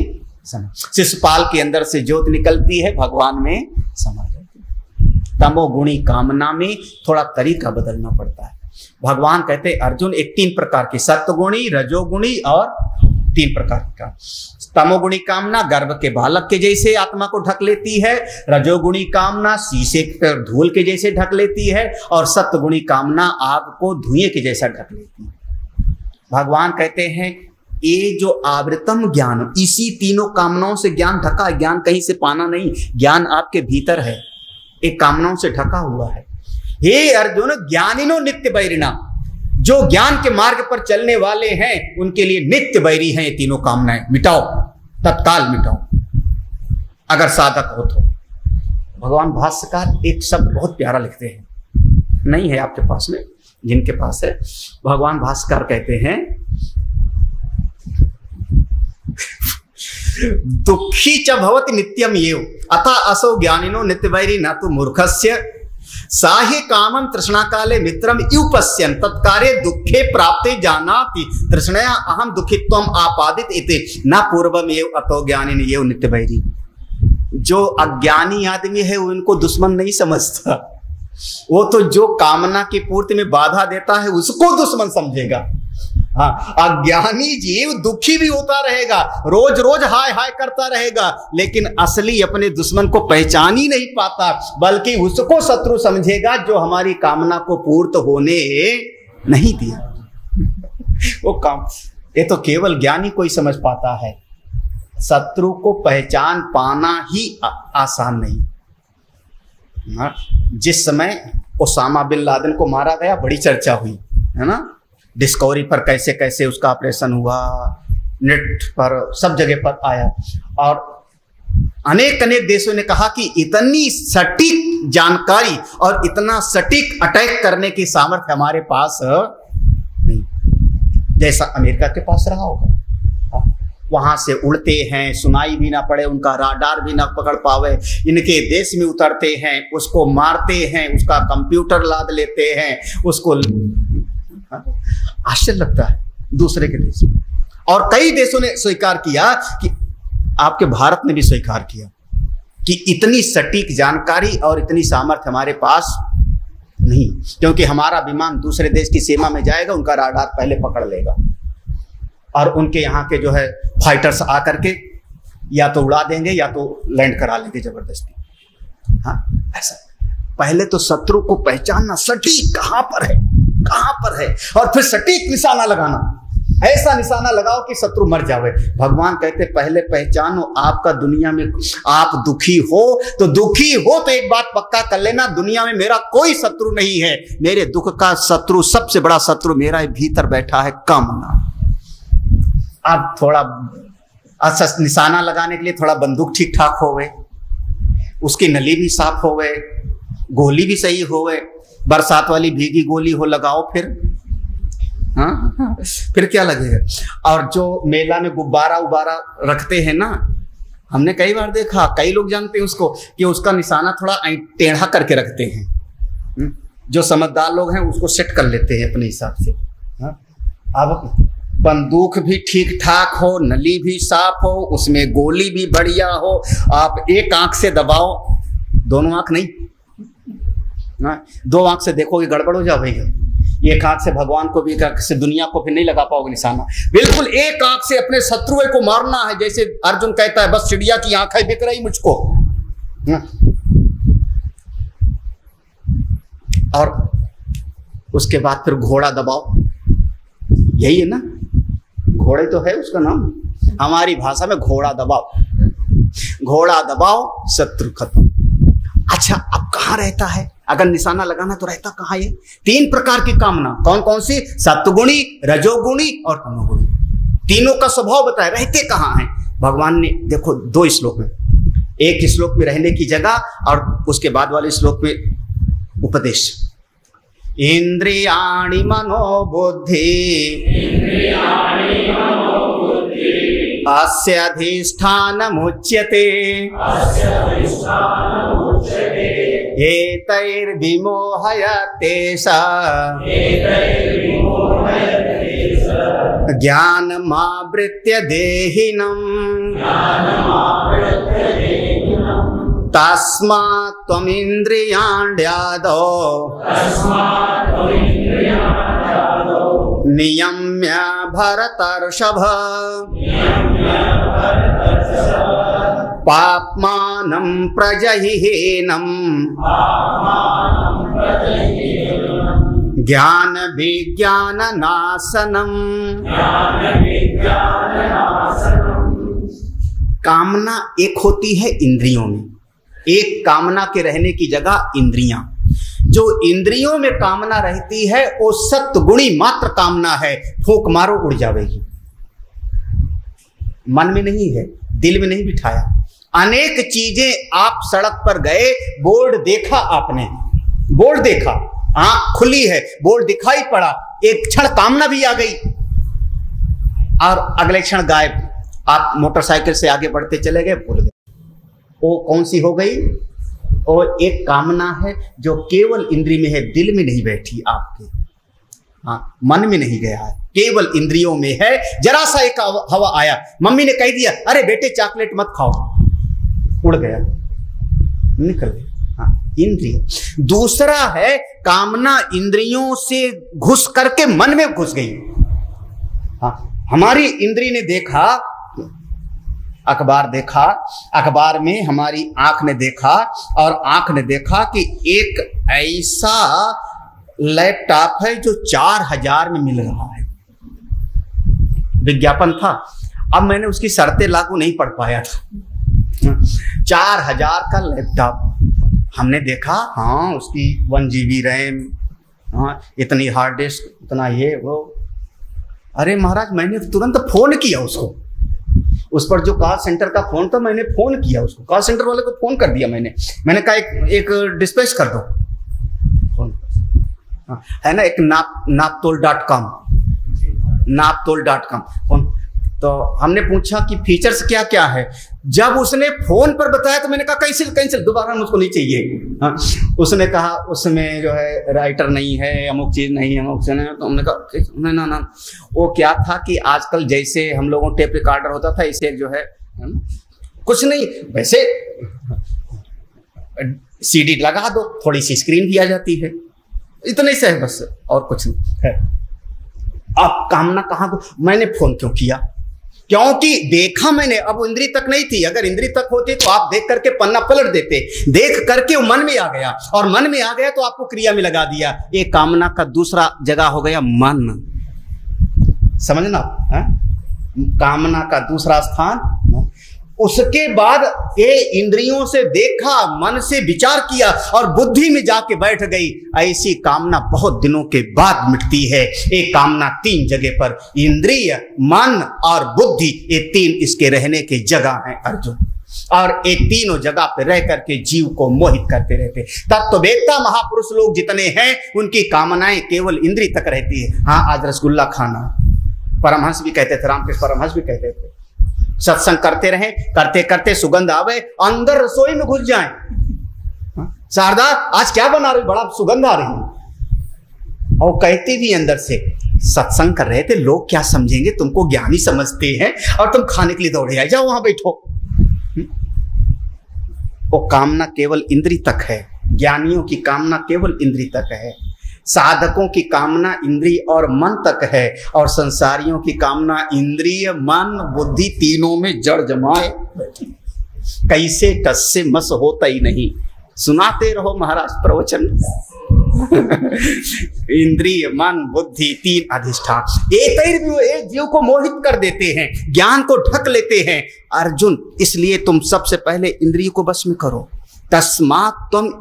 शिशुपाल के अंदर से ज्योत निकलती है, भगवान में समा जाती है। तमोगुणी कामना में थोड़ा तरीका बदलना पड़ता है। भगवान कहते अर्जुन, एक 3 प्रकार की, सत्वगुणी, रजोगुणी और 3 प्रकार का। तमोगुणी कामना गर्भ के बालक के जैसे आत्मा को ढक लेती है, रजोगुणी कामना शीशे पर धूल के जैसे ढक लेती है, और सत्वगुणी कामना आग को धुएं के जैसा ढक लेती है। भगवान कहते हैं ये जो आवृतम ज्ञान, इसी तीनों कामनाओं से ज्ञान ढका है। ज्ञान कहीं से पाना नहीं, ज्ञान आपके भीतर है, एक कामनाओं से ढका हुआ है। हे अर्जुन, ज्ञानिनो नित्य वैरिणा, जो ज्ञान के मार्ग पर चलने वाले हैं उनके लिए नित्य वैरी हैं ये तीनों कामनाएं। मिटाओ, तत्काल मिटाओ, अगर साधक हो तो। भगवान भाष्यकार एक शब्द बहुत प्यारा लिखते हैं, नहीं है आपके पास में, जिनके पास है, भगवान भाष्यकार कहते हैं दुखी च भवति नित्यम एव अतः असौ ज्ञानिनो नित्यवैरी न तो मूर्खस्य साहि कामं तृष्णा काले मित्रम इव पश्यन् तत्कार्ये दुखे प्राप्ते जानाति तृष्णया अहम दुखित्वम आपादित इति न पूर्वमेव अतो ज्ञानिनो एव नित्यवैरी। जो अज्ञानी आदमी है वो इनको दुश्मन नहीं समझता, वो तो जो कामना की पूर्ति में बाधा देता है उसको दुश्मन समझेगा। हाँ, अज्ञानी जीव दुखी भी होता रहेगा, रोज रोज हाय हाय करता रहेगा, लेकिन असली अपने दुश्मन को पहचान ही नहीं पाता, बल्कि उसको शत्रु समझेगा जो हमारी कामना को पूर्ण होने नहीं दिया। वो काम ये तो केवल ज्ञानी कोई समझ पाता है, शत्रु को पहचान पाना ही आसान नहीं। हाँ, जिस समय ओसामा बिन लादेन को मारा गया बड़ी चर्चा हुई है ना, डिस्कवरी पर कैसे कैसे उसका ऑपरेशन हुआ, नेट पर सब जगह पर आया, और अनेक अनेक देशों ने कहा कि इतनी सटीक जानकारी और इतना सटीक अटैक करने की सामर्थ्य हमारे पास नहीं, जैसा अमेरिका के पास रहा होगा। वहां से उड़ते हैं, सुनाई भी ना पड़े, उनका राडार भी ना पकड़ पावे, इनके देश में उतरते हैं, उसको मारते हैं, उसका कंप्यूटर लाद लेते हैं, उसको आश्चर्य लगता है दूसरे के देश में। और कई देशों ने स्वीकार किया कि आपके भारत ने भी स्वीकार किया कि इतनी सटीक जानकारी और इतनी सामर्थ्य हमारे पास नहीं, क्योंकि हमारा विमान दूसरे देश की सीमा में जाएगा, उनका राडार पहले पकड़ लेगा और उनके यहाँ के जो है फाइटर्स आकर के या तो उड़ा देंगे या तो लैंड करा लेंगे जबरदस्ती। हाँ, ऐसा पहले तो शत्रु को पहचानना, सटीक कहां पर है, कहां पर है, और फिर सटीक निशाना लगाना, ऐसा निशाना लगाओ कि शत्रु मर जावे। भगवान कहते पहले पहचानो आपका दुनिया में, आप दुखी हो तो एक बात पक्का कर लेना, दुनिया में मेरा कोई शत्रु नहीं है, मेरे दुख का शत्रु, सबसे बड़ा शत्रु मेरा भीतर बैठा है, कामना। अब थोड़ा अच्छा निशाना लगाने के लिए थोड़ा बंदूक ठीक ठाक हो गए, उसकी नली भी साफ हो गए, गोली भी सही हो गए, बरसात वाली भीगी गोली हो लगाओ फिर, हाँ फिर क्या लगेगा। और जो मेला में गुब्बारा उबारा रखते हैं ना, हमने कई बार देखा, कई लोग जानते हैं उसको कि उसका निशाना थोड़ा टेढ़ा करके रखते हैं, जो समझदार लोग हैं उसको सेट कर लेते हैं अपने हिसाब से। हाँ, अब बंदूक भी ठीक ठाक हो, नली भी साफ हो, उसमें गोली भी बढ़िया हो, आप एक आंख से दबाओ, दोनों आंख नहीं, दो आंख से देखोगे गड़बड़ हो जाएगा, एक आंख से भगवान को भी, एक आंख से दुनिया को फिर नहीं लगा पाओगे निशाना। बिल्कुल एक आंख से अपने शत्रुओं को मारना है, जैसे अर्जुन कहता है बस चिड़िया की आंखें बिक रही मुझको। और उसके बाद फिर घोड़ा दबाओ, यही है ना, घोड़े तो है उसका नाम, हमारी भाषा में घोड़ा दबाओ शत्रु खत्म। अच्छा, अब कहाँ रहता है, अगर निशाना लगाना तो रहता कहाँ है? 3 प्रकार की कामना, कौन कौन सी? सत्वगुणी, रजोगुणी और तमोगुणी, तीनों का स्वभाव बताया, रहते कहाँ हैं भगवान ने। देखो 2 श्लोक में, एक श्लोक में रहने की जगह और उसके बाद वाले श्लोक में उपदेश। इंद्रियाणि मनो बुद्धि अस्य अधिष्ठानमुच्यते एतैर्विमोहयते स ज्ञानमावृत्य देहिनम् तस्मात् त्वमिन्द्रियाण्यादौ नियम्य भरतर्षभ पाप्मानं प्रजहिहीनं ज्ञान विज्ञान नाशनम। कामना एक होती है इंद्रियों में, एक कामना के रहने की जगह इंद्रियां। जो इंद्रियों में कामना रहती है वो सत्वगुणी मात्र कामना है, फूंक मारो उड़ जाएगी। मन में नहीं है, दिल में नहीं बिठाया। अनेक चीजें, आप सड़क पर गए, बोर्ड देखा आपने, बोर्ड देखा, आंख खुली है, बोर्ड दिखाई पड़ा, एक क्षण कामना भी आ गई और अगले क्षण गायब। आप मोटरसाइकिल से आगे बढ़ते चले गए, भूल गए। वो कौन सी हो गई? और एक कामना है जो केवल इंद्रिय में है, दिल में नहीं बैठी आपके, हाँ मन में नहीं गया है, केवल इंद्रियों में है। जरा सा एक हवा आया, मम्मी ने कह दिया अरे बेटे चॉकलेट मत खाओ, उड़ गया, निकल गया, हाँ इंद्रिय। दूसरा है कामना इंद्रियों से घुस करके मन में घुस गई। हाँ हमारी इंद्रिय ने देखा, अखबार देखा, अखबार में हमारी आंख ने देखा, और आंख ने देखा कि एक ऐसा लैपटॉप है जो 4000 में मिल रहा है, विज्ञापन था। अब मैंने उसकी शर्तें लागू नहीं पढ़ पाया था। 4000 का लैपटॉप हमने देखा, हाँ उसकी 1 GB रैम, हाँ इतनी हार्ड डिस्क, इतना ये वो। अरे महाराज मैंने तुरंत फोन किया उसको, उस पर जो कॉल सेंटर का फोन था, मैंने फोन किया उसको, कॉल सेंटर वाले को फोन कर दिया मैंने कहा एक डिस्पैच कर दो, फोन है ना, एक नापतोल.com। तो हमने पूछा कि फीचर्स क्या क्या है। जब उसने फोन पर बताया तो मैंने कहा कैंसिल, दोबारा मुझको नहीं चाहिए। हाँ उसने कहा उसमें जो है राइटर नहीं है, अमुक चीज नहीं है, अमुक चीज नहीं। तो हमने कहा ना, वो क्या था कि आजकल जैसे हम लोगों टेप रिकॉर्डर होता था, इसे जो है कुछ नहीं, वैसे CD लगा दो, थोड़ी सी स्क्रीन भी आ जाती है, इतने से है बस, और कुछ नहीं है। अब कामना कहाँ को, मैंने फोन क्यों किया? क्योंकि देखा मैंने, अब इंद्री तक नहीं थी। अगर इंद्री तक होती तो आप देख करके पन्ना पलट देते, देख करके वो मन में आ गया, और मन में आ गया तो आपको क्रिया में लगा दिया। एक कामना का दूसरा जगह हो गया मन, समझना है? कामना का दूसरा स्थान। उसके बाद ये इंद्रियों से देखा, मन से विचार किया, और बुद्धि में जाके बैठ गई। ऐसी कामना बहुत दिनों के बाद मिटती है। एक कामना 3 जगह पर, इंद्रिय, मन और बुद्धि, ये 3 इसके रहने के जगह हैं अर्जुन। और ये तीनों जगह पे रह करके जीव को मोहित करते रहते। तत्ववेत्ता महापुरुष लोग जितने हैं, उनकी कामनाएं केवल इंद्रिय तक रहती है। हाँ आज रसगुल्ला खाना, परमहंस भी कहते थे, रामकृष्ण परमहंस भी कहते थे, सत्संग करते रहे, करते करते सुगंध आवे, अंदर रसोई में घुस जाए। शारदा आज क्या बना रही, बड़ा सुगंध आ रही, और कहती भी अंदर से सत्संग कर रहे थे, लोग क्या समझेंगे, तुमको ज्ञानी समझते हैं और तुम खाने के लिए दौड़े आए, जाओ वहां बैठो। वो कामना केवल इंद्रिय तक है, ज्ञानियों की कामना केवल इंद्रिय तक है, साधकों की कामना इंद्रिय और मन तक है, और संसारियों की कामना इंद्रिय, मन, बुद्धि तीनों में जड़ जमाए बैठी। कैसे कस्से मस होता ही नहीं, सुनाते रहो महाराज प्रवचन। इंद्रिय, मन, बुद्धि 3 अधिष्ठान एक जीव को मोहित कर देते हैं, ज्ञान को ढक लेते हैं। अर्जुन इसलिए तुम सबसे पहले इंद्रिय को बस में करो। तस्मात् तुम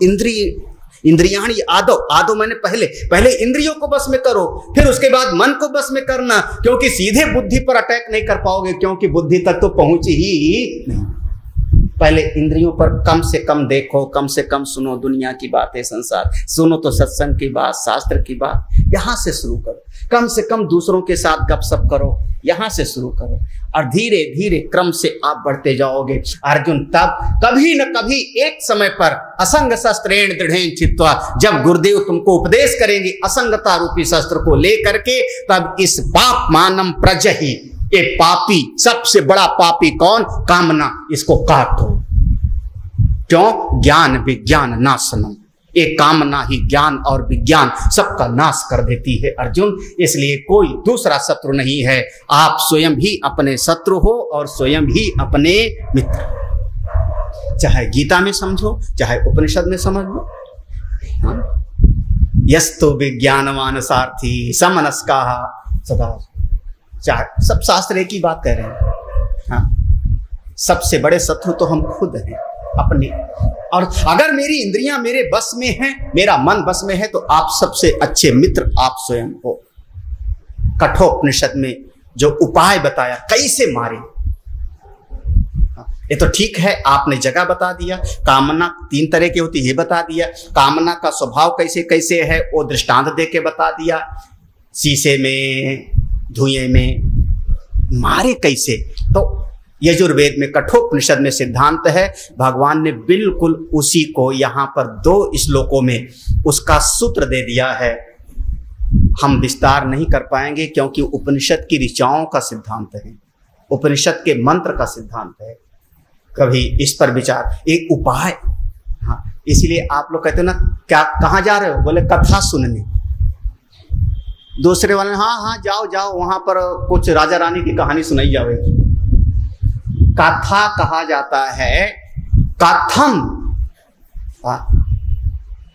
इंद्रियाणि आदो मैंने पहले इंद्रियों को बस में करो, फिर उसके बाद मन को बस में करना, क्योंकि सीधे बुद्धि पर अटैक नहीं कर पाओगे, क्योंकि बुद्धि तक तो पहुंची ही नहीं। पहले इंद्रियों पर कम से कम देखो, कम से कम सुनो दुनिया की बातें, संसार सुनो तो सत्संग की बात, शास्त्र की बात, यहां से शुरू करो। कम से कम दूसरों के साथ गपशप करो, यहां से शुरू करो, और धीरे धीरे क्रम से आप बढ़ते जाओगे। अर्जुन तब कभी न कभी एक समय पर असंग शस्त्रेण दृढ़ेन चित्वा, जब गुरुदेव तुमको उपदेश करेंगे असंगता रूपी शस्त्र को लेकर के, तब इस पाप मानम प्रजहि, ये पापी सबसे बड़ा पापी कौन, कामना, इसको काटो। क्यों? ज्ञान विज्ञान नाशनम, ये कामना ही ज्ञान और विज्ञान सबका नाश कर देती है अर्जुन। इसलिए कोई दूसरा शत्रु नहीं है, आप स्वयं ही अपने शत्रु हो और स्वयं ही अपने मित्र। चाहे गीता में समझो, चाहे उपनिषद में समझ लो, यस्तु विज्ञानवान सारथी समनस्का सदा, चाहे सब शास्त्र एक ही बात कह रहे हैं। हाँ, सबसे बड़े शत्रु तो हम खुद हैं अपने। और अगर मेरी इंद्रियां मेरे बस में हैं, मेरा मन बस में है, तो आप सबसे अच्छे मित्र आप स्वयं हो। कठोपनिषद में जो उपाय बताया कैसे मारे, ये तो ठीक है, आपने जगह बता दिया। कामना 3 तरह की होती है, ये बता दिया। कामना का स्वभाव कैसे कैसे है वो दृष्टांत दे के बता दिया। शीशे में, धुएं में मारे कैसे, तो यजुर्वेद में कठोपनिषद में सिद्धांत है। भगवान ने बिल्कुल उसी को यहाँ पर 2 श्लोकों में उसका सूत्र दे दिया है। हम विस्तार नहीं कर पाएंगे क्योंकि उपनिषद की ऋचाओं का सिद्धांत है, उपनिषद के मंत्र का सिद्धांत है। कभी इस पर विचार, एक उपाय। हाँ, इसलिए आप लोग कहते हो ना, क्या कहाँ जा रहे हो? बोले कथा सुनने। दूसरे वाले हाँ हाँ जाओ जाओ, वहां पर कुछ राजा रानी की कहानी सुनाई जाएगी। कथा कहा जाता है कथम।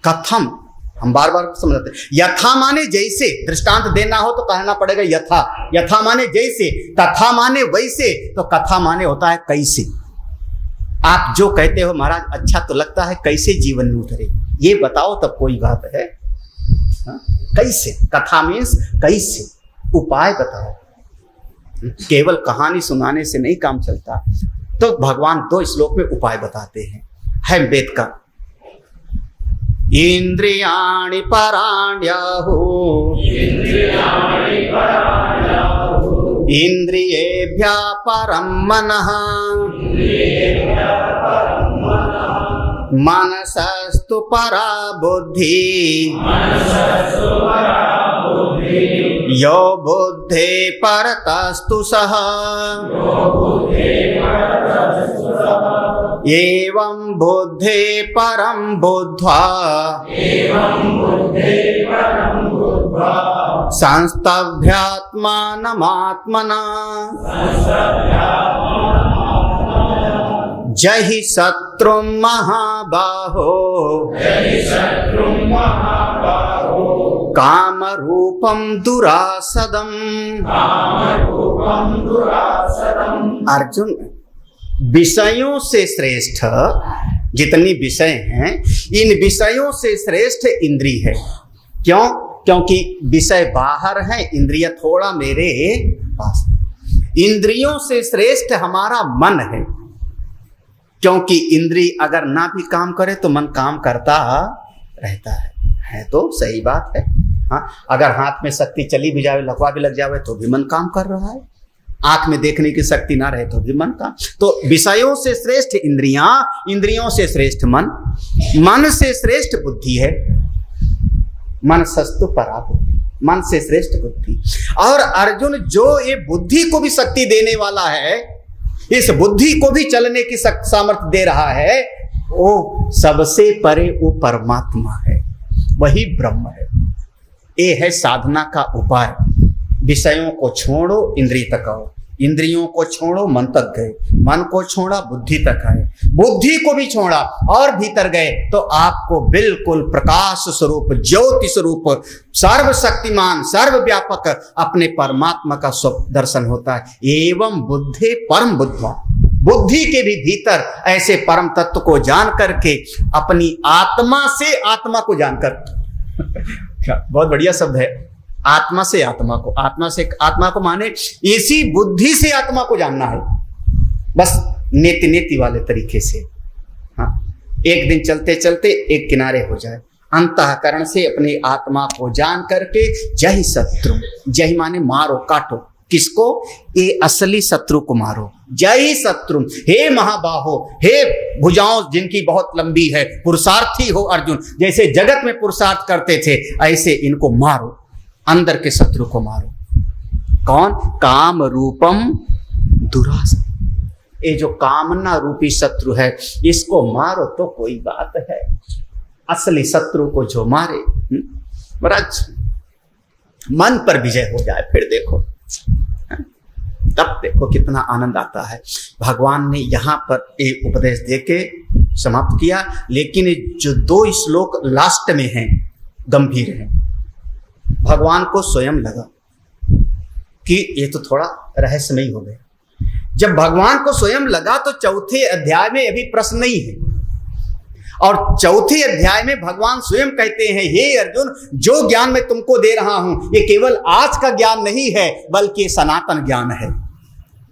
कथम हम बार बार समझते हैं। यथा माने जैसे, दृष्टांत देना हो तो कहना पड़ेगा यथा। यथा माने जैसे, तथा माने वैसे, तो कथा माने होता है कैसे। आप जो कहते हो महाराज अच्छा तो लगता है, कैसे जीवन में उतरे ये बताओ तब कोई बात है। हा? कैसे, कथा मीन्स कैसे, उपाय बताओ। केवल कहानी सुनाने से नहीं काम चलता। तो भगवान 2 श्लोक में उपाय बताते हैं। है वेद का, इंद्रियाणि पराण्याहु इंद्रियेभ्यः परं मनः मनसस्तु परा बुद्धि यो बुद्धे परतस्तु सः एवं बुद्धे परं बुद्ध्वा संस्तभ्यात्मानमात्मना जहि शत्रुं महाबाहो कामरूपं दुरासदम्। अर्जुन, विषयों से श्रेष्ठ जितनी विषय हैं, इन विषयों से श्रेष्ठ इंद्री है। क्यों? क्योंकि विषय बाहर है, इंद्रिय थोड़ा मेरे पास। इंद्रियों से श्रेष्ठ हमारा मन है, क्योंकि इंद्री अगर ना भी काम करे तो मन काम करता रहता है तो सही बात है। हाँ, अगर हाथ में शक्ति चली भी जाए, लकवा भी लग जाए तो भी मन काम कर रहा है। आंख में देखने की शक्ति ना रहे तो भी मन काम। तो विषयों से श्रेष्ठ इंद्रियां, इंद्रियों से श्रेष्ठ मन, मन से श्रेष्ठ बुद्धि है। मन सस्तु परा बुद्धि, मन से श्रेष्ठ बुद्धि। और अर्जुन, जो ये बुद्धि को भी शक्ति देने वाला है, इस बुद्धि को भी चलने की सामर्थ्य दे रहा है, वो सबसे परे वो परमात्मा है, वही ब्रह्म है। ये है साधना का उपाय। विषयों को छोड़ो, इंद्रिय तक आओ। इंद्रियों को छोड़ो, मन तक गए। मन को छोड़ा, बुद्धि तक आए। बुद्धि को भी छोड़ा और भीतर गए तो आपको बिल्कुल प्रकाश स्वरूप, ज्योति स्वरूप, सर्वशक्तिमान, सर्वव्यापक अपने परमात्मा का दर्शन होता है। एवं बुद्धे परम बुद्ध्वा, बुद्धि के भी भीतर ऐसे परम तत्व को जान करके, अपनी आत्मा से आत्मा को जानकर बहुत बढ़िया शब्द है, आत्मा से आत्मा को, आत्मा से आत्मा को माने इसी बुद्धि से आत्मा को जानना है, बस नेति नेति वाले तरीके से। हाँ, एक दिन चलते चलते एक किनारे हो जाए। अंतःकरण से अपनी आत्मा को जान करके जहि शत्रु, जहि माने मारो, काटो। किसको? ये असली शत्रु को मारो। जय शत्रु, हे महाबाहो, हे भुजाओं जिनकी बहुत लंबी है, पुरुषार्थी हो अर्जुन, जैसे जगत में पुरुषार्थ करते थे ऐसे इनको मारो, अंदर के शत्रु को मारो। कौन? काम रूपम दुरास, ये जो कामना रूपी शत्रु है इसको मारो तो कोई बात है। असली शत्रु को जो मारे, महाराज मन पर विजय हो जाए, फिर देखो, तब देखो कितना आनंद आता है। भगवान ने यहाँ पर एक उपदेश देके समाप्त किया, लेकिन जो 2 श्लोक लास्ट में हैं गंभीर हैं। भगवान को स्वयं लगा कि ये तो थोड़ा रहस्यमयी हो गया। जब भगवान को स्वयं लगा तो चौथे अध्याय में अभी प्रश्न नहीं है, और चौथे अध्याय में भगवान स्वयं कहते हैं, हे अर्जुन, जो ज्ञान मैं तुमको दे रहा हूं ये केवल आज का ज्ञान नहीं है, बल्कि सनातन ज्ञान है।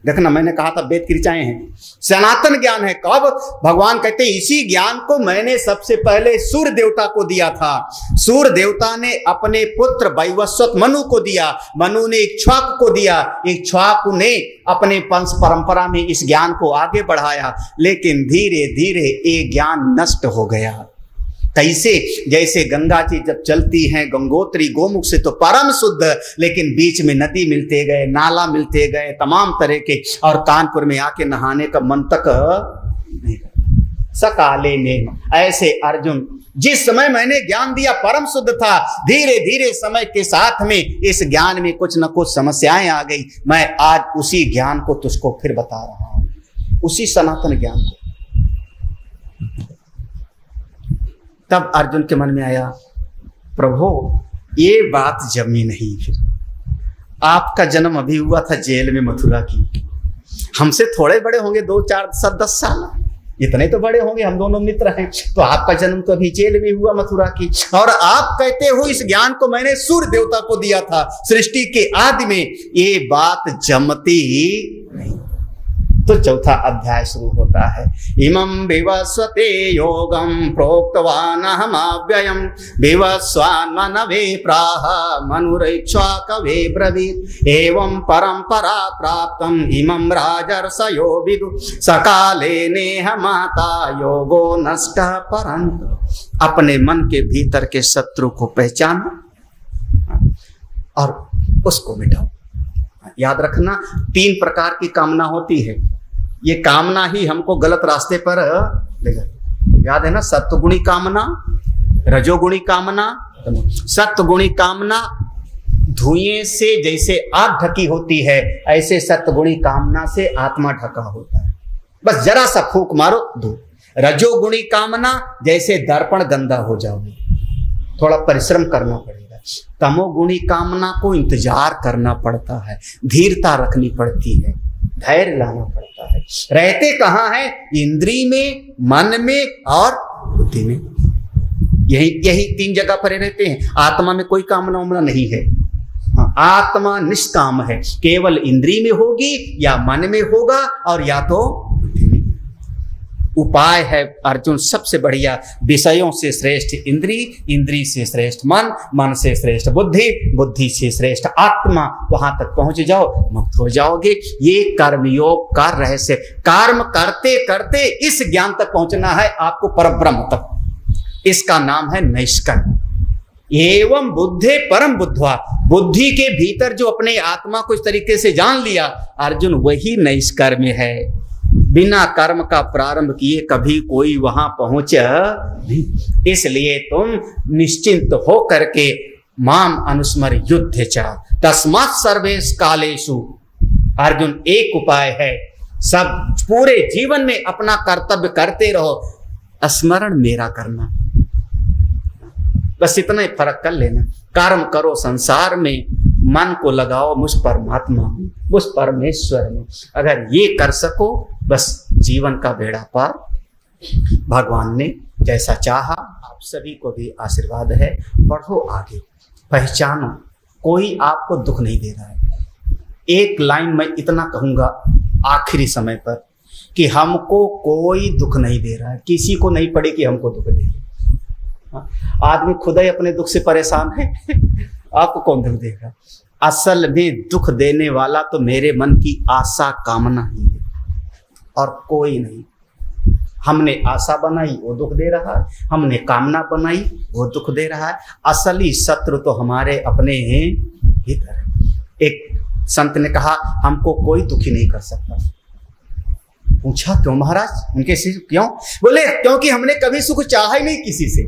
देखना, मैंने कहा था वेद की ऋचाएं हैं, सनातन ज्ञान है। कब? भगवान कहते इसी ज्ञान को मैंने सबसे पहले सूर्य देवता को दिया था। सूर्य देवता ने अपने पुत्र वैवस्वत मनु को दिया, मनु ने इक्ष्वाकु को दिया, इक्ष्वाकु ने अपने वंश परंपरा में इस ज्ञान को आगे बढ़ाया। लेकिन धीरे धीरे ये ज्ञान नष्ट हो गया। कैसे? जैसे गंगा जी जब चलती हैं गंगोत्री गोमुख से तो परम शुद्ध, लेकिन बीच में नदी मिलते गए, नाला मिलते गए, तमाम तरह के, और कानपुर में आके नहाने का मन तक नहीं। सकाले ने ऐसे अर्जुन, जिस समय मैंने ज्ञान दिया परम शुद्ध था, धीरे धीरे समय के साथ में इस ज्ञान में कुछ न कुछ समस्याएं आ गई। मैं आज उसी ज्ञान को तुझको फिर बता रहा हूं, उसी सनातन ज्ञान को। तब अर्जुन के मन में आया, प्रभु ये बात जमी नहीं। फिर आपका जन्म अभी हुआ था जेल में मथुरा की, हमसे थोड़े बड़े होंगे 2, 4, 7, 10 साल, इतने तो बड़े होंगे, हम दोनों मित्र हैं। तो आपका जन्म तो अभी जेल में हुआ मथुरा की, और आप कहते हो इस ज्ञान को मैंने सूर्य देवता को दिया था सृष्टि के आदि में। ये बात जमती नहीं। तो चौथा अध्याय शुरू होता है, इमं विवस्वते योगं प्रोक्तवान अहमव्ययम् विवस्वान्मनवे प्राह मनुरैक्ष्वाकवे ब्रवीत् एवं परंपरा प्राप्तम् इमं राजर्षयो विदु सकाले नेह माता योगो नष्टः परन्तु। अपने मन के भीतर के शत्रु को पहचानो और उसको मिटाओ। याद रखना, 3 प्रकार की कामना होती है। ये कामना ही हमको गलत रास्ते पर ले जाती। याद है ना, सत्वगुणी कामना, रजोगुणी कामना। सत्वगुणी कामना धुएं से जैसे आग ढकी होती है, ऐसे सत्वगुणी कामना से आत्मा ढका होता है। बस जरा सा फूंक मारो धूप। रजोगुणी कामना जैसे दर्पण गंदा हो जाओगे, थोड़ा परिश्रम करना पड़ेगा। तमोगुणी कामना को इंतजार करना पड़ता है, धीरता रखनी पड़ती है, धैर्य लाना पड़ता है। रहते कहाँ है? इंद्री में, मन में और बुद्धि में। यही 3 जगह पर रहते हैं। आत्मा में कोई कामना उमना नहीं है। आत्मा निष्काम है, केवल इंद्री में होगी या मन में होगा और या तो बुद्धि में। उपाय है अर्जुन सबसे बढ़िया, विषयों से श्रेष्ठ इंद्री, इंद्री से श्रेष्ठ मन, मन से श्रेष्ठ बुद्धि, बुद्धि से श्रेष्ठ आत्मा। वहां तक पहुंच जाओ, मुक्त हो जाओगे। ये कर्मयोग का रहस्य। कर्म करते करते इस ज्ञान तक पहुंचना है आपको, परब्रह्म तक। इसका नाम है नैष्कर्म। एवं बुद्धे परम बुद्धवा, बुद्धि के भीतर जो अपने आत्मा को इस तरीके से जान लिया अर्जुन, वही नैष्कर्म है। बिना कर्म का प्रारंभ किए कभी कोई वहां पहुंच नहीं। इसलिए तुम निश्चिंत हो करके माम अनुस्मर युद्ध च तस्मात् सर्वेश कालेषु। अर्जुन, एक उपाय है, सब पूरे जीवन में अपना कर्तव्य करते रहो, स्मरण मेरा करना। बस इतना ही फर्क कर लेना। कर्म करो संसार में, मन को लगाओ मुझ परमात्मा में, मुझ परमेश्वर में। अगर ये कर सको बस जीवन का बेड़ा पार। भगवान ने जैसा चाहा, आप सभी को भी आशीर्वाद है। बढ़ो आगे, पहचानो कोई आपको दुख नहीं दे रहा है। एक लाइन मैं इतना कहूंगा आखिरी समय पर कि हमको कोई दुख नहीं दे रहा है, किसी को नहीं पड़े कि हमको दुख दे। आदमी खुद ही अपने दुख से परेशान है आपको कौन दुख देगा? असल में दुख देने वाला तो मेरे मन की आशा कामना ही है और कोई नहीं। हमने आशा बनाई वो दुख दे रहा है, हमने कामना बनाई वो दुख दे रहा है। असली शत्रु तो हमारे अपने हैं भीतर है। एक संत ने कहा हमको कोई दुखी नहीं कर सकता। पूछा क्यों महाराज? उनके से क्यों? बोले क्योंकि हमने कभी सुख चाहा ही नहीं किसी से।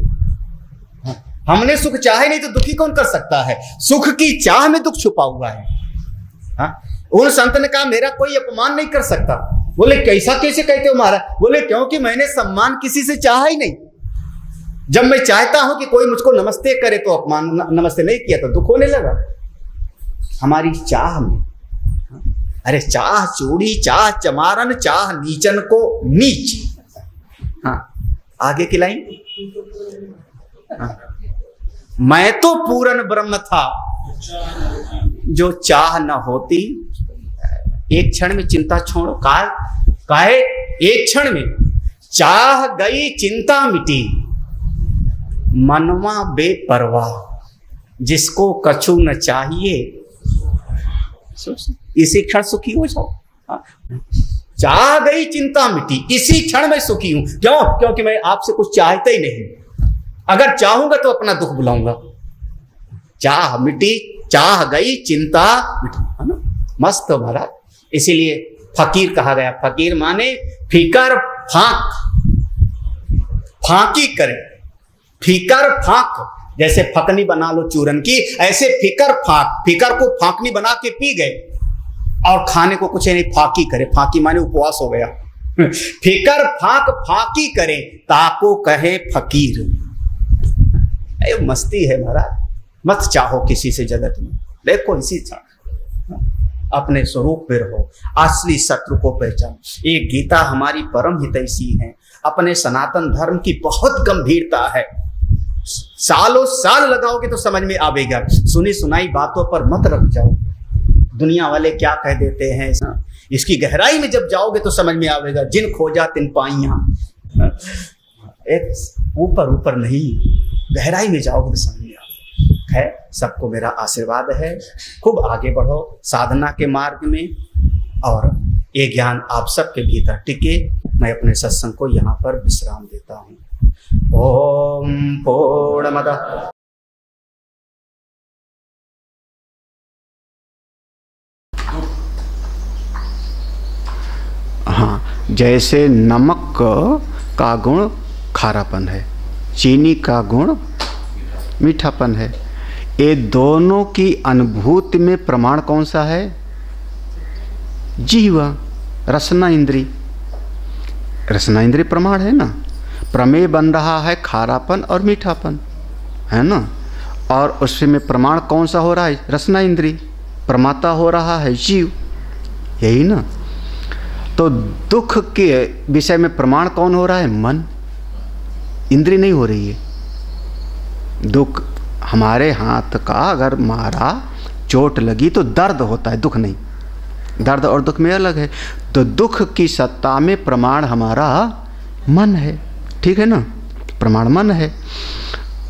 हमने सुख चाहे नहीं तो दुखी कौन कर सकता है? सुख की चाह में दुख छुपा हुआ है। हाँ? उन संत ने कहा मेरा कोई अपमान नहीं कर सकता। बोले कैसा कैसे कहते हो महाराज? बोले क्योंकि मैंने सम्मान किसी से चाहा ही नहीं। जब मैं चाहता हूं कि कोई मुझको नमस्ते करे तो अपमान, नमस्ते नहीं किया तो दुख होने लगा। हमारी चाह में, अरे चाह चूड़ी, चाह चमारन, चाह नीचन को नीच। हाँ, आगे की लाइन। हाँ, मैं तो पूर्ण ब्रह्म था, जो चाह न होती। एक क्षण में चिंता छोड़ो। काहे एक क्षण में चाह गई चिंता मिटी, मनवा बेपरवाह, जिसको कछु न चाहिए इसी क्षण सुखी हो जाओ। चाह गई चिंता मिटी, इसी क्षण में सुखी हूं। क्यों? क्योंकि मैं आपसे कुछ चाहता ही नहीं। अगर चाहूंगा तो अपना दुख बुलाऊंगा। चाह मिटी, चाह गई चिंता मिटी, है ना? मस्त हो महाराज। इसीलिए फकीर कहा गया। फकीर माने फिकर फांक, फांकी करे। फिकर फांक, जैसे फकनी बना लो चूरन की, ऐसे फिकर फांक। फिकर को फांकनी बना के पी गए और खाने को कुछ नहीं, फाकी करे। फाकी माने उपवास हो गया। फिकर फांक फाकी करे, ताको कहे फकीर। मस्ती है महाराज। मत चाहो किसी से जगत में, देखो इसी अपने स्वरूप में रहो, असली शत्रु को पहचान। ये गीता हमारी परम हितैषी है। अपने सनातन धर्म की बहुत गंभीरता है। सालों साल लगाओगे तो समझ में आवेगा। सुनी सुनाई बातों पर मत रख जाओ, दुनिया वाले क्या कह देते हैं। इसकी गहराई में जब जाओगे तो समझ में आवेगा। जिन खोजा तिन पाइयां, एक ऊपर ऊपर नहीं, गहराई में जाओगे तो समझ में आवेगा। है सबको मेरा आशीर्वाद है। खूब आगे बढ़ो साधना के मार्ग में, और ये ज्ञान आप सबके भीतर टिके। मैं अपने सत्संग को यहाँ पर विश्राम देता हूँ। ओम पूर्णमदः जैसे नमक का गुण खारापन है, चीनी का गुण मीठापन है। ये दोनों की अनुभूति में प्रमाण कौन सा है? जीवा, रसना इंद्री। रसना इंद्री प्रमाण है ना। प्रमेय बन रहा है खारापन और मीठापन, है ना। और उसमें प्रमाण कौन सा हो रहा है? रसना इंद्री। प्रमाता हो रहा है जीव, यही ना। तो दुख के विषय में प्रमाण कौन हो रहा है? मन। इंद्री नहीं हो रही है। दुख हमारे हाथ का अगर मारा, चोट लगी तो दर्द होता है, दुख नहीं। दर्द और दुख में अलग है। तो दुख की सत्ता में प्रमाण हमारा मन है, ठीक है ना। प्रमाण मन है।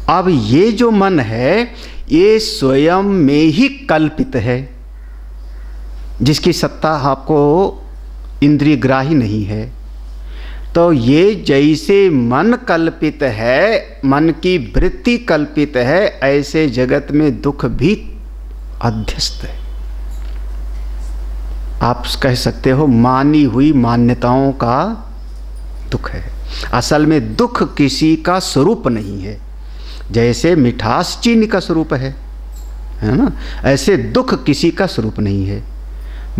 अब ये जो मन है ये स्वयं में ही कल्पित है, जिसकी सत्ता आपको इंद्रिय ग्राही नहीं है। तो ये जैसे मन कल्पित है, मन की वृत्ति कल्पित है, ऐसे जगत में दुख भी अध्यस्त है। आप कह सकते हो मानी हुई मान्यताओं का दुख है। असल में दुख किसी का स्वरूप नहीं है। जैसे मिठास चीनी का स्वरूप है ना, ऐसे दुख किसी का स्वरूप नहीं है।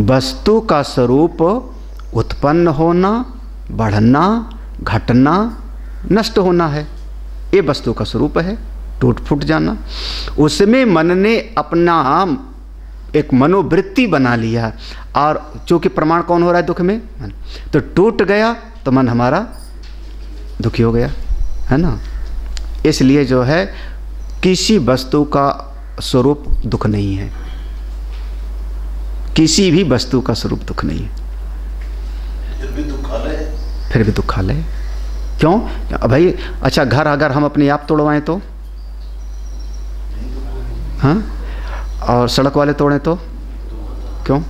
वस्तु का स्वरूप उत्पन्न होना, बढ़ना, घटना, नष्ट होना है। ये वस्तु का स्वरूप है, टूट फूट जाना। उसमें मन ने अपना एक मनोवृत्ति बना लिया, और चूंकि प्रमाण कौन हो रहा है दुख में? मन। तो टूट गया तो मन हमारा दुखी हो गया, है ना। इसलिए जो है किसी वस्तु का स्वरूप दुख नहीं है। किसी भी वस्तु का स्वरूप दुख नहीं है। फिर भी दुखालय। क्यों भाई? अच्छा, घर अगर हम अपने आप तोड़वाएं तो, हाँ, और सड़क वाले तोड़ें तो क्यों?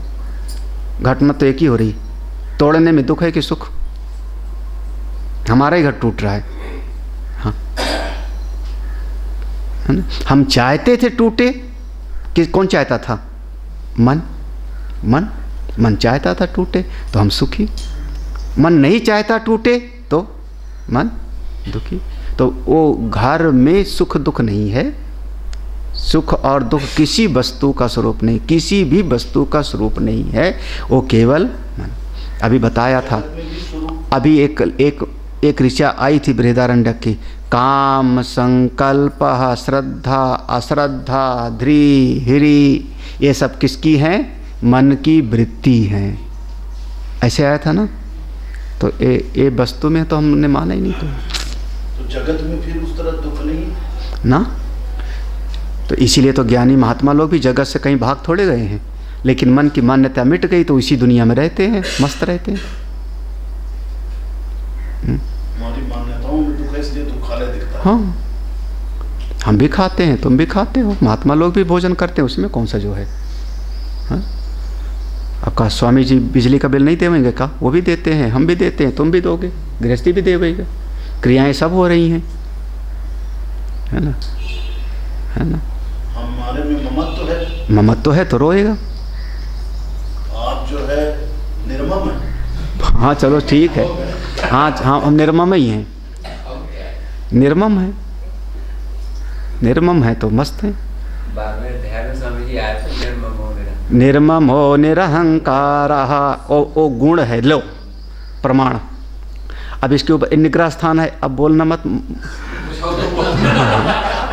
घटना तो एक ही हो रही। तोड़ने में दुख है कि सुख? हमारा ही घर टूट रहा है, हाँ, है ना। हम चाहते थे टूटे कि कौन चाहता था? मन। मन चाहता था टूटे तो हम सुखी। मन नहीं चाहता टूटे तो मन दुखी। तो वो घर में सुख दुख नहीं है। सुख और दुख किसी वस्तु का स्वरूप नहीं, किसी भी वस्तु का स्वरूप नहीं है। वो केवल मन। अभी बताया था, अभी एक ऋचा आई थी बृहदारण्यक की। काम, संकल्प, श्रद्धा, अश्रद्धा, ध्री, हिरी, ये सब किसकी हैं? मन की वृत्ति हैं। ऐसे आया था ना। तो ये वस्तु में तो हमने माना ही नहीं। तो जगत में फिर उस तरह दुख नहीं ना। तो इसीलिए तो ज्ञानी महात्मा लोग भी जगत से कहीं भाग थोड़े गए हैं। लेकिन मन की मान्यता मिट गई तो इसी दुनिया में रहते हैं, मस्त रहते हैं। हमारी मान्यताओं में दुख है इसलिए दुख खाले दिखता है। हाँ, हम भी खाते हैं, तुम भी खाते हो, महात्मा लोग भी भोजन करते हैं, उसमें कौन सा जो है। हाँ? आपका स्वामी जी बिजली का बिल नहीं देवेंगे का? वो भी देते हैं, हम भी देते हैं, तुम भी दोगे, गृहस्थी भी देवेगा, क्रियाएं सब हो रही हैं, है ना, है ना। हमारे में ममत्व है, ममत्व है तो रोएगा। आप जो है निर्मम है। हाँ चलो ठीक है, हाँ हाँ हम निर्मम ही हैं, निर्मम है, निर्मम है तो मस्त है। निर्मम हो निरहंकार, ओ गुण है, लो प्रमाण। अब इसके ऊपर निग्रह स्थान है, अब बोलना मत।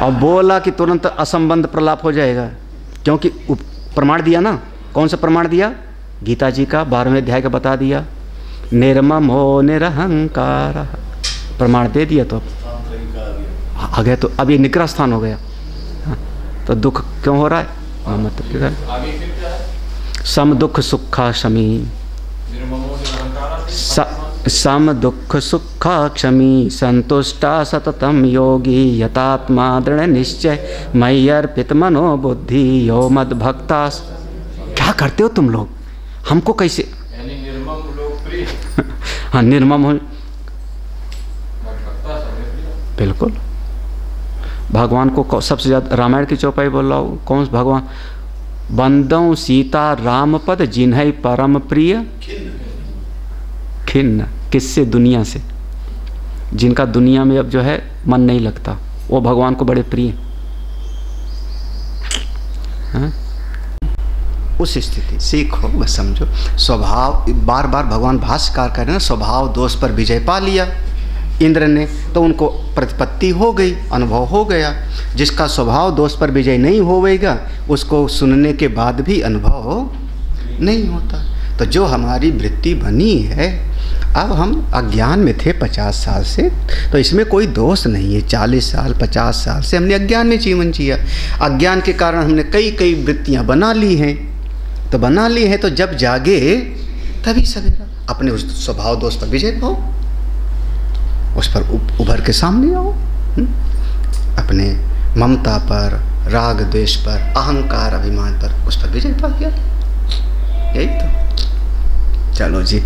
अब बोला कि तुरंत असंबंध प्रलाप हो जाएगा, क्योंकि प्रमाण दिया ना। कौन सा प्रमाण दिया? गीता जी का 12वें अध्याय का बता दिया, निर्मम हो निरहंकार, प्रमाण दे दिया। तो आ गया, तो अब ये निग्रह स्थान हो गया। हाँ, तो दुख क्यों हो रहा है? सम दुख सुखा क्षमी, सम दुख सुखा क्षमी, संतुष्टा सततम योगी, यतात्मा दृढ़ निश्चय, मयि अर्पित मनो बुद्धि, यो मद भक्ता। क्या करते हो तुम लोग? हमको कैसे? निर्मम लोग प्रिय। हाँ, निर्मम हो, बिल्कुल। भगवान को सबसे ज़्यादा रामायण की चौपाई बोल रहा हूँ, कौन भगवान? बंदों सीता राम पद जिन्है परम प्रिय, खिन्न। किससे? दुनिया से। जिनका दुनिया में अब जो है मन नहीं लगता, वो भगवान को बड़े प्रिय। हाँ? उस स्थिति सीखो, बस समझो। स्वभाव, बार बार भगवान भाष्यकार कह रहे हैं, स्वभाव दोष पर विजय पा लिया इंद्र ने, तो उनको प्रतिपत्ति हो गई, अनुभव हो गया। जिसका स्वभाव दोष पर विजय नहीं होवेगा, उसको सुनने के बाद भी अनुभव नहीं होता। तो जो हमारी वृत्ति बनी है, अब हम अज्ञान में थे 50 साल से, तो इसमें कोई दोष नहीं है। 40 साल 50 साल से हमने अज्ञान में जीवन जिया, अज्ञान के कारण हमने कई कई वृत्तियाँ बना ली हैं। तो बना ली हैं, तो जब जागे तभी सवेरा। अपने उस स्वभाव दोष पर विजय पाओ, उस पर उभर के सामने आओ। अपने ममता पर, राग द्वेष पर, अहंकार अभिमान पर, उस पर विजय पा गया। यही तो। चलो जी।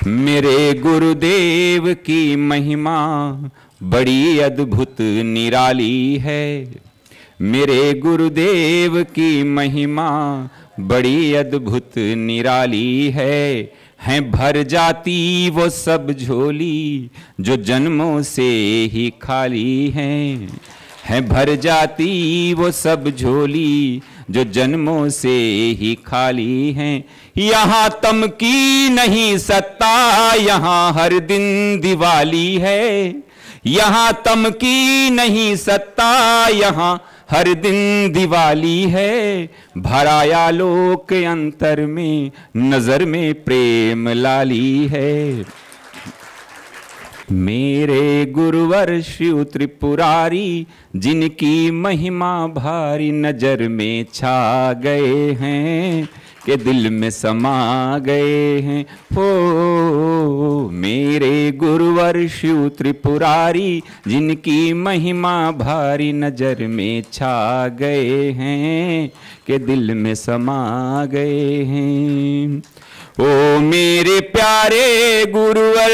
मेरे गुरुदेव की महिमा बड़ी अद्भुत निराली है। मेरे गुरुदेव की महिमा बड़ी अद्भुत निराली है भर जाती वो सब झोली जो जन्मों से ही खाली है भर जाती वो सब झोली जो जन्मों से ही खाली हैं। यहाँ तम की नहीं सत्ता, यहाँ हर दिन दिवाली है। यहाँ तम की नहीं सत्ता, यहाँ हर दिन दिवाली है। भराया लोक अंतर में, नजर में प्रेम लाली है। मेरे गुरुवर शिव त्रिपुरारी, जिनकी महिमा भारी नजर में छा गए हैं, के दिल में समा गए हैं। हो मेरे गुरुवर शिव त्रिपुरारी, जिनकी महिमा भारी नजर में छा गए हैं, के दिल में समा गए हैं। ओ मेरे प्यारे गुरुवर,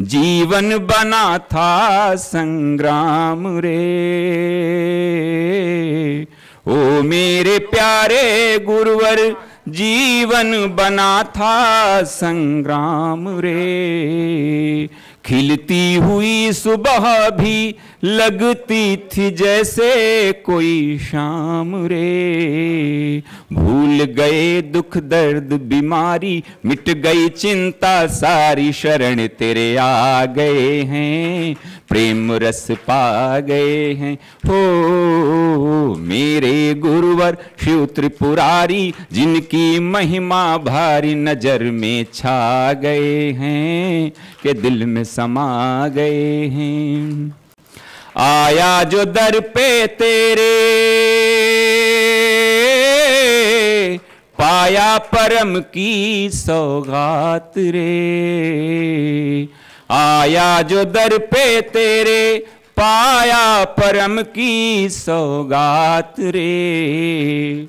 जीवन बना था संग्राम रे। ओ मेरे प्यारे गुरुवर, जीवन बना था संग्राम रे। खिलती हुई सुबह भी लगती थी जैसे कोई शाम रे। भूल गए दुख दर्द बीमारी, मिट गई चिंता सारी, शरण तेरे आ गए हैं, प्रेम रस पा गए हैं। हो मेरे गुरुवर शिव त्रिपुरारी, जिनकी महिमा भारी नजर में छा गए हैं, के दिल में समा गए हैं। आया जो दर पे तेरे, पाया परम की सौगात रे। आया जो दर पे तेरे, पाया परम की सौगात रे।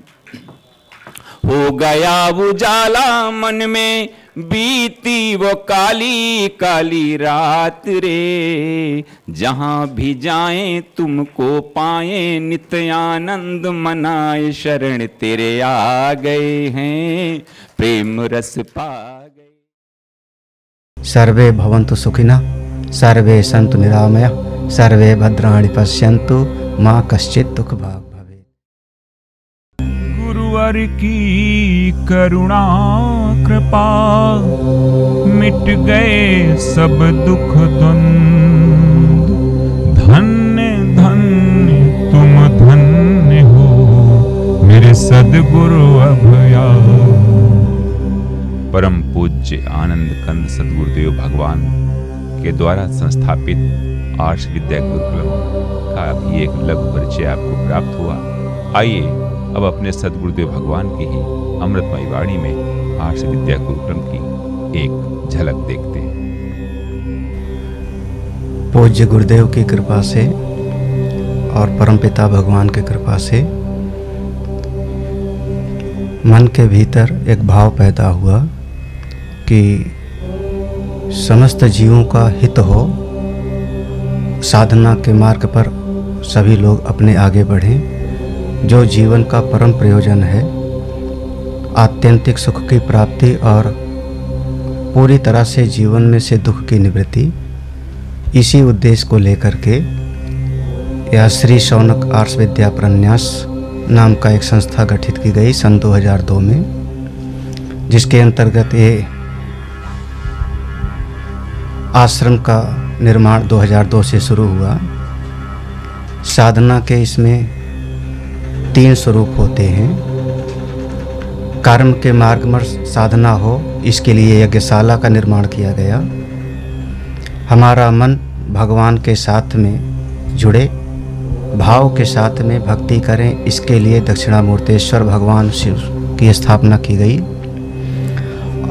हो गया उजाला मन में, बीती वो काली काली रात रे। जहां भी जाएं तुमको पाएं, नित्यानंद मनाए शरण तेरे आ गए हैं, प्रेम रस पा गए। सर्वे भवन्तु सुखिनः, सर्वे सन्तु निरामया, सर्वे भद्राणि पश्यन्तु, मां कश्चित् दुःख भाग् भवेत्। गुरुवर की करुणा कृपा, मिट गए सब दुख द्वंद्व। धन्य धन्य तुम धन्य हो, मेरे सद्गुरु अभया। परम पूज्य आनंद कंद सद्गुरुदेव भगवान के द्वारा संस्थापित आर्ष विद्या गुरुकुलम का भी एक लघु परिचय आपको प्राप्त हुआ। आइए अब अपने सद्गुरुदेव भगवान की ही अमृतमयी वाणी में आर्ष विद्या गुरुकुलम की एक झलक देखते हैं। पूज्य गुरुदेव की कृपा से और परमपिता भगवान की कृपा से मन के भीतर एक भाव पैदा हुआ कि समस्त जीवों का हित हो, साधना के मार्ग पर सभी लोग अपने आगे बढ़ें। जो जीवन का परम प्रयोजन है, आत्यंतिक सुख की प्राप्ति और पूरी तरह से जीवन में से दुख की निवृत्ति, इसी उद्देश्य को लेकर के यह श्री शौनक आर्ष विद्या प्रन्यास नाम का एक संस्था गठित की गई सन 2002 में, जिसके अंतर्गत ये आश्रम का निर्माण 2002 से शुरू हुआ। साधना के इसमें 3 स्वरूप होते हैं। कर्म के मार्ग में साधना हो, इसके लिए यज्ञशाला का निर्माण किया गया। हमारा मन भगवान के साथ में जुड़े, भाव के साथ में भक्ति करें, इसके लिए दक्षिणामूर्तेश्वर भगवान शिव की स्थापना की गई।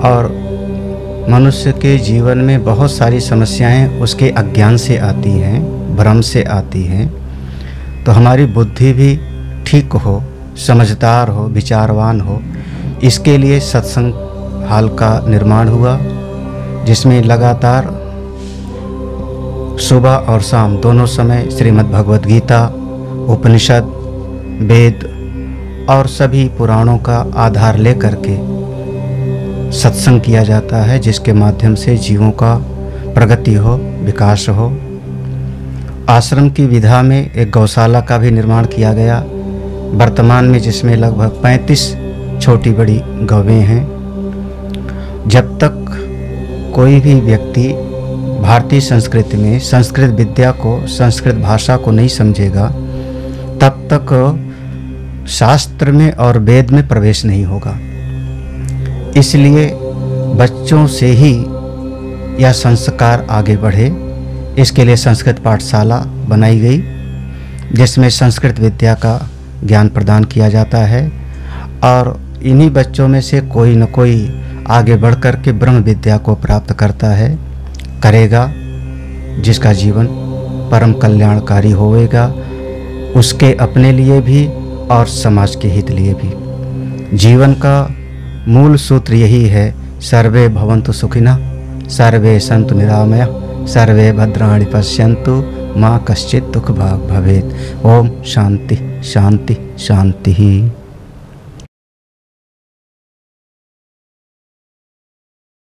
और मनुष्य के जीवन में बहुत सारी समस्याएं उसके अज्ञान से आती हैं, भ्रम से आती हैं। तो हमारी बुद्धि भी ठीक हो, समझदार हो, विचारवान हो, इसके लिए सत्संग हाल का निर्माण हुआ, जिसमें लगातार सुबह और शाम दोनों समय श्रीमद् भगवद गीता, उपनिषद, वेद और सभी पुराणों का आधार लेकर के सत्संग किया जाता है, जिसके माध्यम से जीवों का प्रगति हो, विकास हो। आश्रम की विधा में एक गौशाला का भी निर्माण किया गया वर्तमान में, जिसमें लगभग 35 छोटी बड़ी गौवें हैं। जब तक कोई भी व्यक्ति भारतीय संस्कृति में संस्कृत विद्या को, संस्कृत भाषा को नहीं समझेगा, तब तक शास्त्र में और वेद में प्रवेश नहीं होगा। इसलिए बच्चों से ही यह संस्कार आगे बढ़े, इसके लिए संस्कृत पाठशाला बनाई गई, जिसमें संस्कृत विद्या का ज्ञान प्रदान किया जाता है। और इन्हीं बच्चों में से कोई न कोई आगे बढ़कर के ब्रह्म विद्या को प्राप्त करता है, करेगा, जिसका जीवन परम कल्याणकारी होएगा, उसके अपने लिए भी और समाज के हित लिए भी। जीवन का मूल सूत्र यही है, सर्वे भवन्तु सुखिनः, सर्वे सन्तु निरामया, सर्वे भद्राणि पश्यन्तु, मां कश्चित् दुःख भाग् भवेत्। ओम शांति शांति शांति।